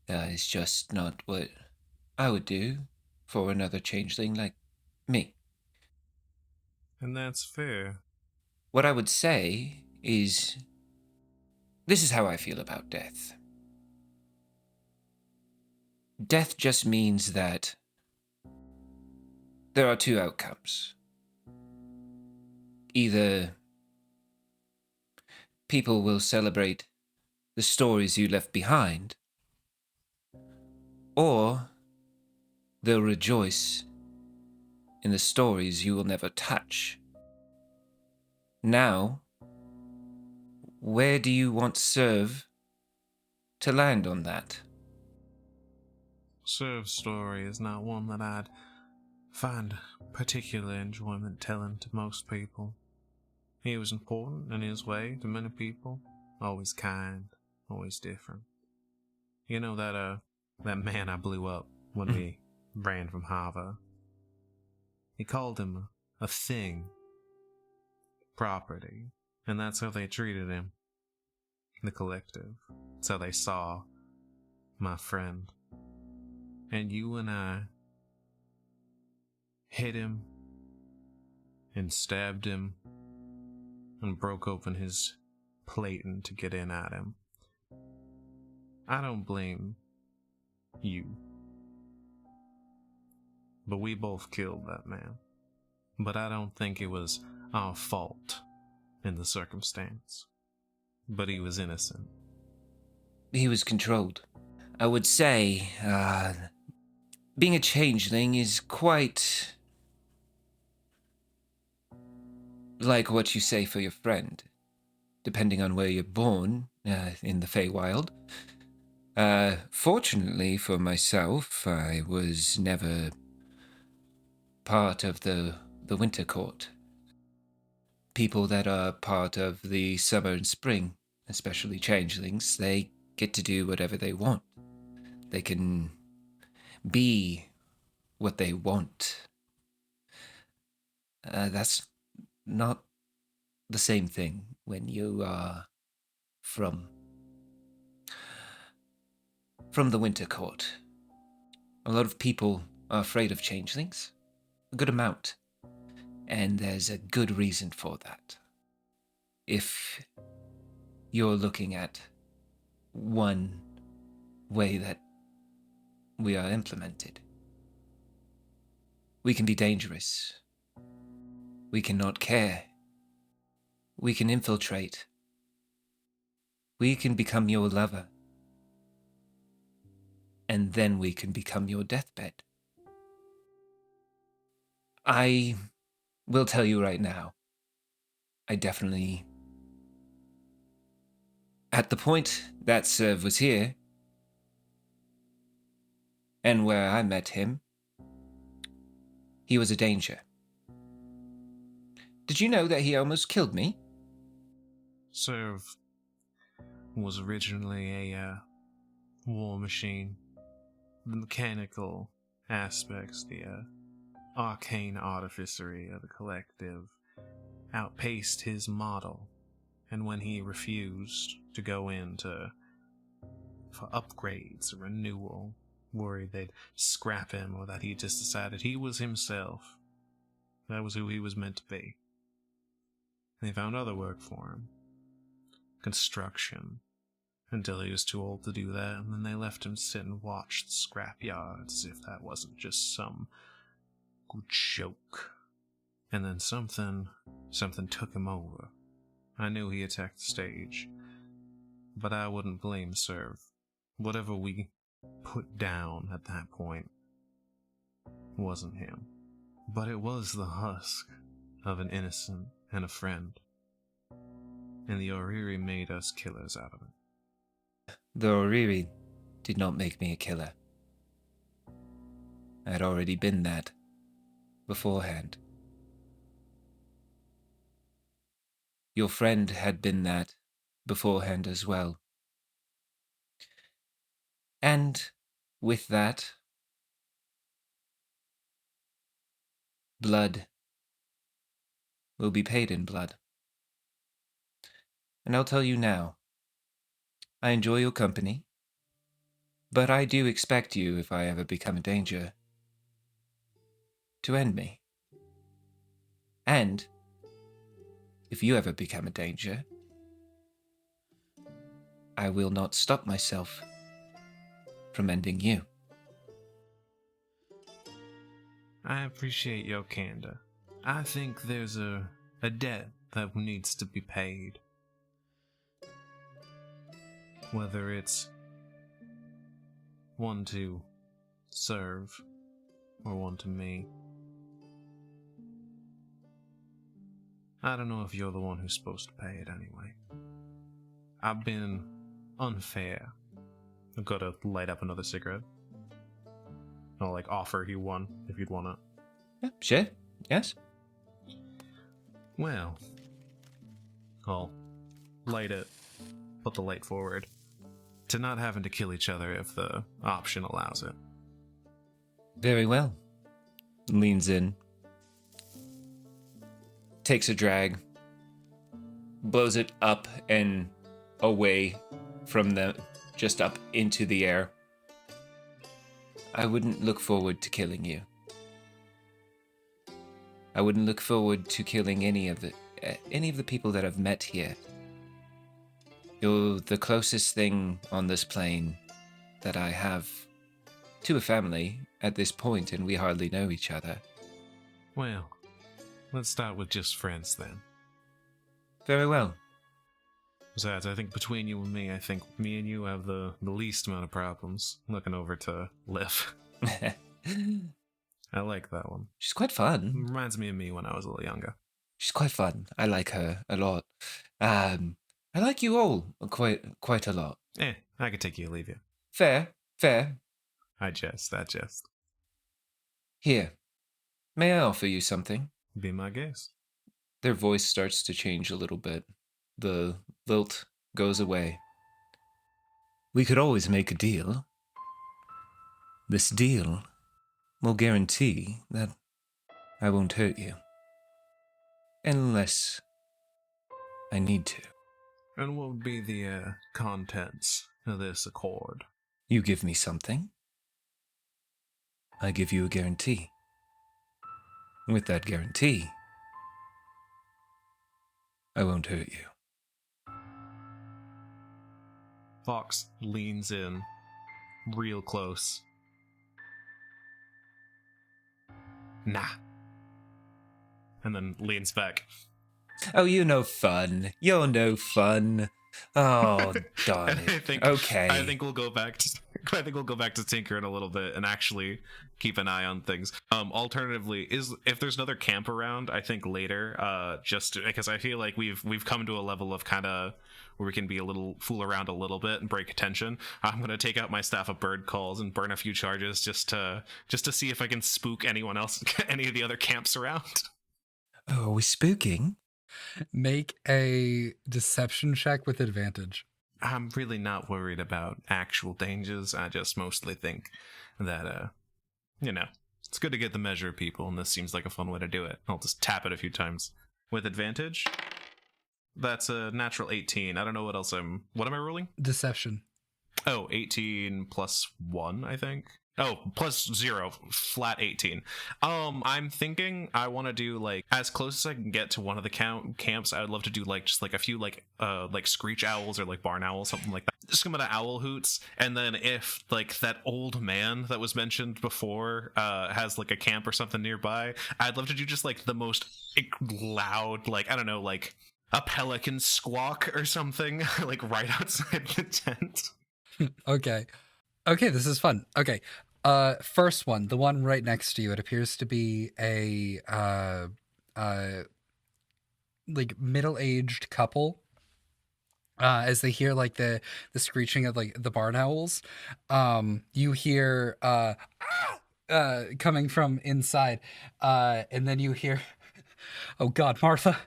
It's just not what I would do for another changeling like me. And that's fair. What I would say is, this is how I feel about death. Death just means that there are two outcomes. Either people will celebrate the stories you left behind, or they'll rejoice in the stories you will never touch. Now, where do you want Serve to land on that? Serve's story is not one that I'd find particular enjoyment telling to most people. He was important in his way to many people, always kind, always different. You know that man I blew up when we ran from Hava? He called him a thing, property, and that's how they treated him. The collective. That's how they saw my friend. And you and I hit him and stabbed him and broke open his plating to get in at him. I don't blame you. But we both killed that man. But I don't think it was our fault in the circumstance. But he was innocent. He was controlled. I would say, being a changeling is quite like what you say for your friend, depending on where you're born in the Feywild. Fortunately for myself, I was never part of the Winter Court. People that are part of the summer and spring, especially changelings, they get to do whatever they want. They can be what they want. That's not the same thing when you are from the Winter Court. A lot of people are afraid of changelings. A good amount. And there's a good reason for that. If you're looking at one way that we are implemented, we can be dangerous. We cannot care. We can infiltrate. We can become your lover. And then we can become your deathbed. I will tell you right now, I definitely... At the point that Serv was here, and where I met him, he was a danger. Did you know that he almost killed me? Serv was originally a war machine. The mechanical aspects, the arcane artificery of the collective outpaced his model, and when he refused to go in for upgrades or renewal, worried they'd scrap him or that he just decided he was himself. That was who he was meant to be. And they found other work for him. Construction. Until he was too old to do that, and then they left him sit and watch the scrap yards as if that wasn't just some good joke. And then something took him over. I knew he attacked the stage, but I wouldn't blame Serv. Whatever we put down at that point wasn't him. But it was the husk of an innocent and a friend. And the Oriri made us killers out of it. The Oriri did not make me a killer. I had already been that beforehand. Your friend had been that beforehand as well. And with that, blood will be paid in blood. And I'll tell you now, I enjoy your company, but I do expect you, if I ever become a danger, to end me. And if you ever become a danger, I will not stop myself from ending you. I appreciate your candor. I think there's a debt that needs to be paid. Whether it's one to Serv or one to me. I don't know if you're the one who's supposed to pay it anyway. I've been unfair. I've got to light up another cigarette. I'll offer you one if you'd want it. Yeah, sure. Yes. Well, I'll light it, put the light forward, to not having to kill each other if the option allows it. Very well. Leans in. Takes a drag. Blows it up and away from them, just up into the air. I wouldn't look forward to killing you. I wouldn't look forward to killing any of the people that I've met here. You're the closest thing on this plane that I have to a family at this point, and we hardly know each other. Well, let's start with just friends then. Very well. Besides, I think between you and me, I think me and you have the least amount of problems. Looking over to Liv. I like that one. She's quite fun. Reminds me of me when I was a little younger. She's quite fun. I like her a lot. I like you all quite a lot. I could take you or leave you. Fair. I jest. Here, may I offer you something? Be my guest. Their voice starts to change a little bit. The lilt goes away. We could always make a deal. This deal will guarantee that I won't hurt you. Unless I need to. And what would be the contents of this accord? You give me something. I give you a guarantee. With that guarantee, I won't hurt you. Fox leans in real close. Nah. And then leans back. Oh, you're no fun. You're no fun. Oh, darn it. I think we'll go back to Tinker in a little bit and actually keep an eye on things. Alternatively, if there's another camp around, I think later, just because I feel like we've come to a level of kind of where we can be fool around a little bit and break attention. I'm gonna take out my staff of bird calls and burn a few charges just to see if I can spook anyone else, any of the other camps around. Oh, are we spooking? Make a deception check with advantage. I'm really not worried about actual dangers. I just mostly think that, it's good to get the measure of people, and this seems like a fun way to do it. I'll just tap it a few times. With advantage, that's a natural 18. I don't know what else what am I rolling? Deception. Oh, 18 plus 1, I think. Oh, plus 0, flat 18. I'm thinking I want to do as close as I can get to one of the camps. I would love to do just a few screech owls or barn owls, something like that. Just come out of owl hoots, and then if that old man that was mentioned before has a camp or something nearby, I'd love to do just the most loud, I don't know, a pelican squawk or something, right outside the tent. Okay, this is fun. Okay. First one, the one right next to you, it appears to be a middle-aged couple. As they hear the screeching of the barn owls, you hear coming from inside, and then you hear, "Oh God, Martha,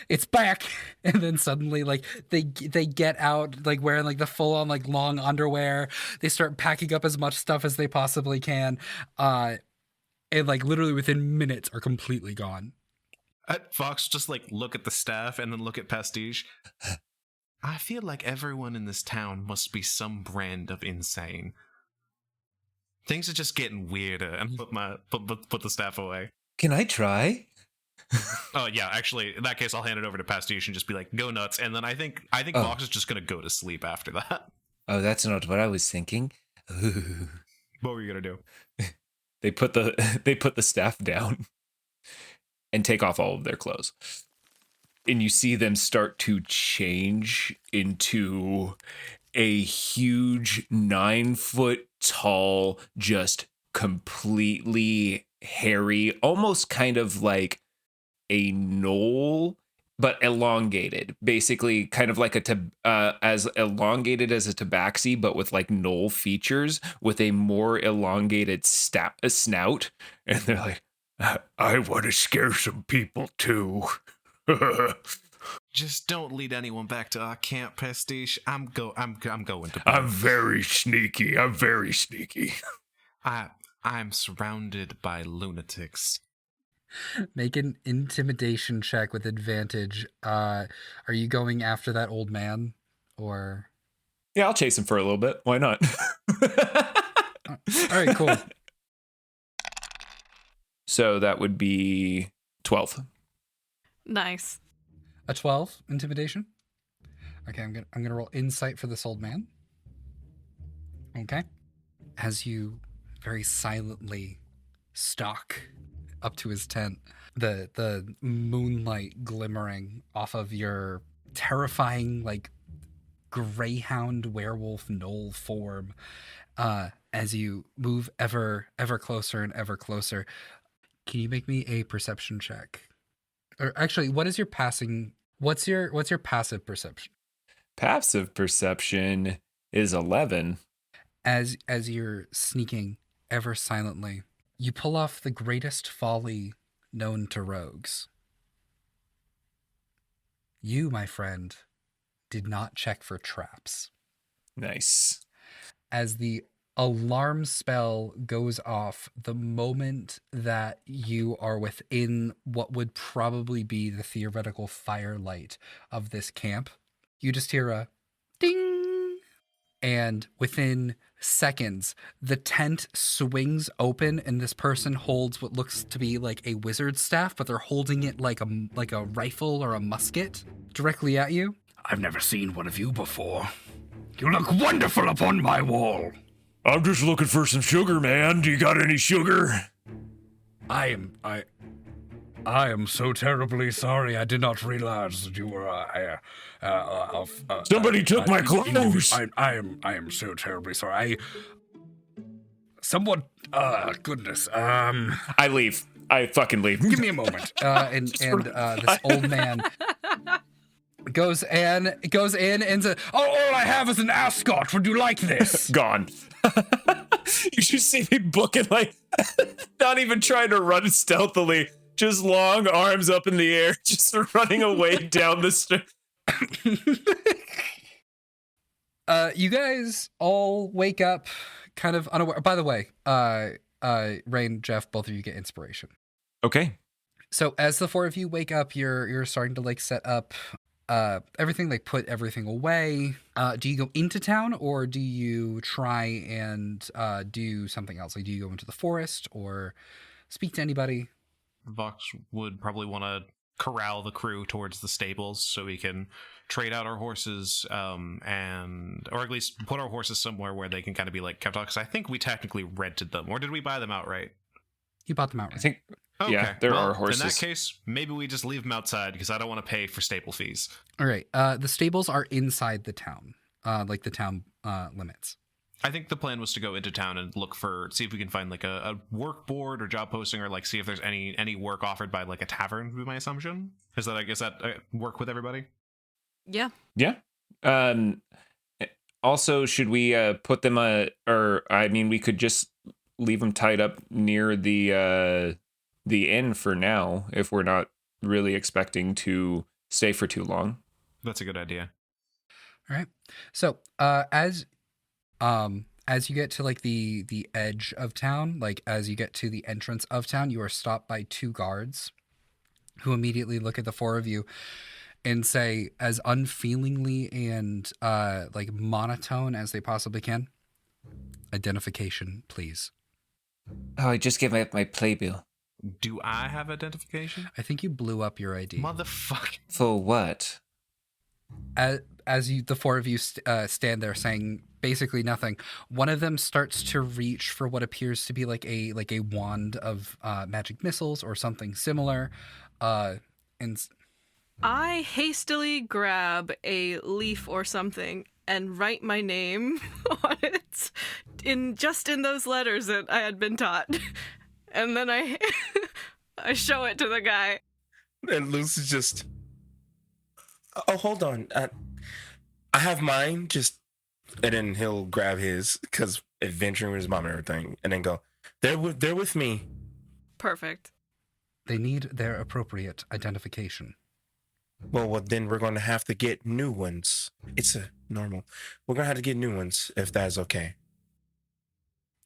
it's back!" And then suddenly they get out wearing the full on long underwear. They start packing up as much stuff as they possibly can, and literally within minutes are completely gone. Fox just look at the staff and then look at Pastiche. I feel like everyone in this town must be some brand of insane. Things are just getting weirder. And put the staff away. Can I try? Oh yeah, actually, in that case, I'll hand it over to Pastiche and just be go nuts. And then I think Fox is just gonna go to sleep after that. Oh, that's not what I was thinking. Ooh. What were you gonna do? They put the staff down and take off all of their clothes, and you see them start to change into a huge 9-foot tall, just completely hairy, almost kind of like a gnoll, but elongated. Basically, kind of like as elongated as a tabaxi, but with gnoll features, with a more elongated snout. And they're like, I want to scare some people too. Just don't lead anyone back to our camp, Pastiche. I'm going to bed. I'm very sneaky. I'm surrounded by lunatics. Make an intimidation check with advantage. Are you going after that old man, or? Yeah, I'll chase him for a little bit. Why not? All right, cool. So that would be 12. Nice. A 12 intimidation. Okay, I'm gonna roll insight for this old man. Okay. As you very silently stalk up to his tent, the moonlight glimmering off of your terrifying greyhound werewolf gnoll form as you move ever closer and ever closer. Can you make me a perception check? Or actually, what's your passive perception? Passive perception is 11. As you're sneaking ever silently, you pull off the greatest folly known to rogues. You, my friend, did not check for traps. Nice. As the alarm spell goes off, the moment that you are within what would probably be the theoretical firelight of this camp, you just hear a ding. And within seconds, the tent swings open and this person holds what looks to be like a wizard's staff, but they're holding it like a rifle or a musket directly at you. I've never seen one of you before. You look wonderful upon my wall. I'm just looking for some sugar, man. Do you got any sugar? I am so terribly sorry. I did not realize that you were Somebody took my clothes. I am so terribly sorry. Goodness. I leave. I fucking leave. Give me a moment. And this old man goes in and says, "Oh, all I have is an ascot. Would you like this?" Gone. You should see me booking, like, not even trying to run stealthily, just long arms up in the air, just running away down the street. You guys all wake up kind of unaware. By the way, Rayne, Geoff, both of you get inspiration. Okay. So as the four of you wake up, you're starting to like set up everything, like put everything away. Do you go into town or do you try and do something else? Like, do you go into the forest or speak to anybody? Vox would probably want to corral the crew towards the stables so we can trade out our horses, or at least put our horses somewhere where they can kind of be like kept out. Because I think we technically rented them, or did we buy them outright? You bought them outright. I think. Okay. Yeah, there are horses. In that case, maybe we just leave them outside because I don't want to pay for stable fees. All right. The stables are inside the town, like the town limits. I think the plan was to go into town and see if we can find like a work board or job posting, or like see if there's any work offered by like a tavern, would be my assumption. Is that work with everybody? Yeah. Yeah. Also, should we put them we could just leave them tied up near the inn for now if we're not really expecting to stay for too long. That's a good idea. All right. So, as you get to like the edge of town, like as you get to the entrance of town, you are stopped by two guards who immediately look at the four of you and say, as unfeelingly and like monotone as they possibly can, "Identification, please." Oh, I just gave up my playbill. Do I have identification? I think you blew up your ID. Motherfucker. For what? The four of you stand there saying basically nothing. One of them starts to reach for what appears to be like a wand of magic missiles or something similar, and I hastily grab a leaf or something and write my name on it in those letters that I had been taught. And then I show it to the guy. And Luce is just, "Oh, hold on. I have mine." And then he'll grab his, because adventuring with his mom and everything, and then go, they're with me. Perfect. They need their appropriate identification. Well, then we're going to have to get new ones. It's a normal. We're going to have to get new ones, if that's okay.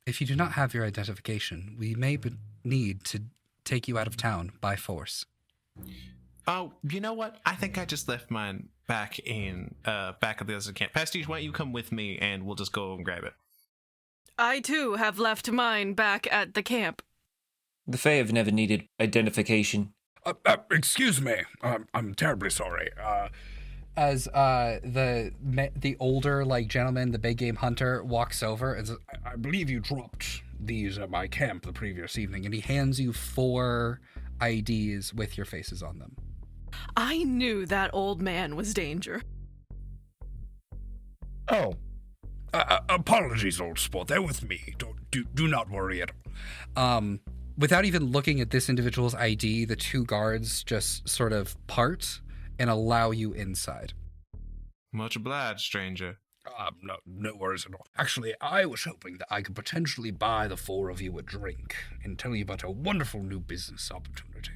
If you do not have your identification, we may need to take you out of town by force. Oh, you know what? I think I just left mine back at the other camp. Pastiche, why don't you come with me and we'll just go and grab it? I too have left mine back at the camp. The Fae have never needed identification. Excuse me. I'm terribly sorry. As the older like gentleman, the big game hunter, walks over and says, I believe you dropped these at my camp the previous evening. and he hands you 4 IDs with your faces on them. I knew that old man was danger. Oh. Apologies, old sport. They're with me. Do not worry at all. Without even looking at this individual's ID, the two guards just sort of part and allow you inside. Much obliged, stranger. No worries at all. Actually, I was hoping that I could potentially buy the four of you a drink and tell you about a wonderful new business opportunity.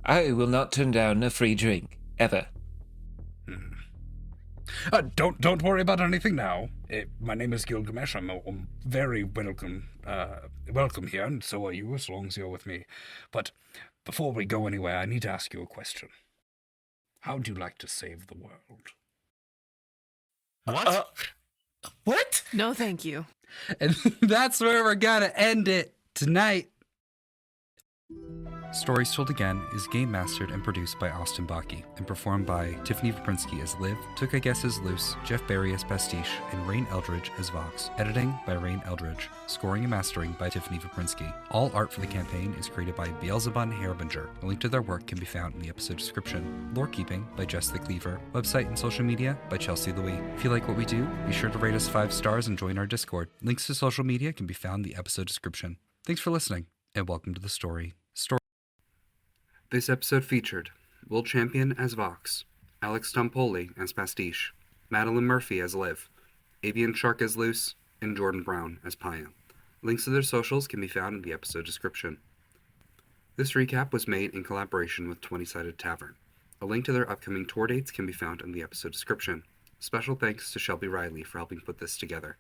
I will not turn down a free drink, ever. Don't worry about anything now. My name is Gilgamesh. I'm very welcome here, and so are you, as long as you're with me. But before we go anywhere, I need to ask you a question. How would you like to save the world? What? What? No, thank you. And that's where we're gonna end it tonight. Stories Told Again is game mastered and produced by Austin Baacke and performed by Tiffany Veprinski as Liv, Tookiguess as Luce, Geoff Barry as Pastiche, and Rayne Eldridge as Vox. Editing by Rayne Eldridge. Scoring and mastering by Tiffany Veprinski. All art for the campaign is created by Beelzebub Harbinger. A link to their work can be found in the episode description. Lore keeping by Jess the Cleaver. Website and social media by Chelsea Louis. If you like what we do, be sure to rate us 5 stars and join our Discord. Links to social media can be found in the episode description. Thanks for listening, and welcome to the story. This episode featured Will Champion as Vox, Alex Stompoly as Pastiche, Madelyn Murphy as Liv, ABNShark as Luce, and Jordon Brown as PIAH. Links to their socials can be found in the episode description. This recap was made in collaboration with 20-Sided Tavern. A link to their upcoming tour dates can be found in the episode description. Special thanks to Shelby Riley for helping put this together.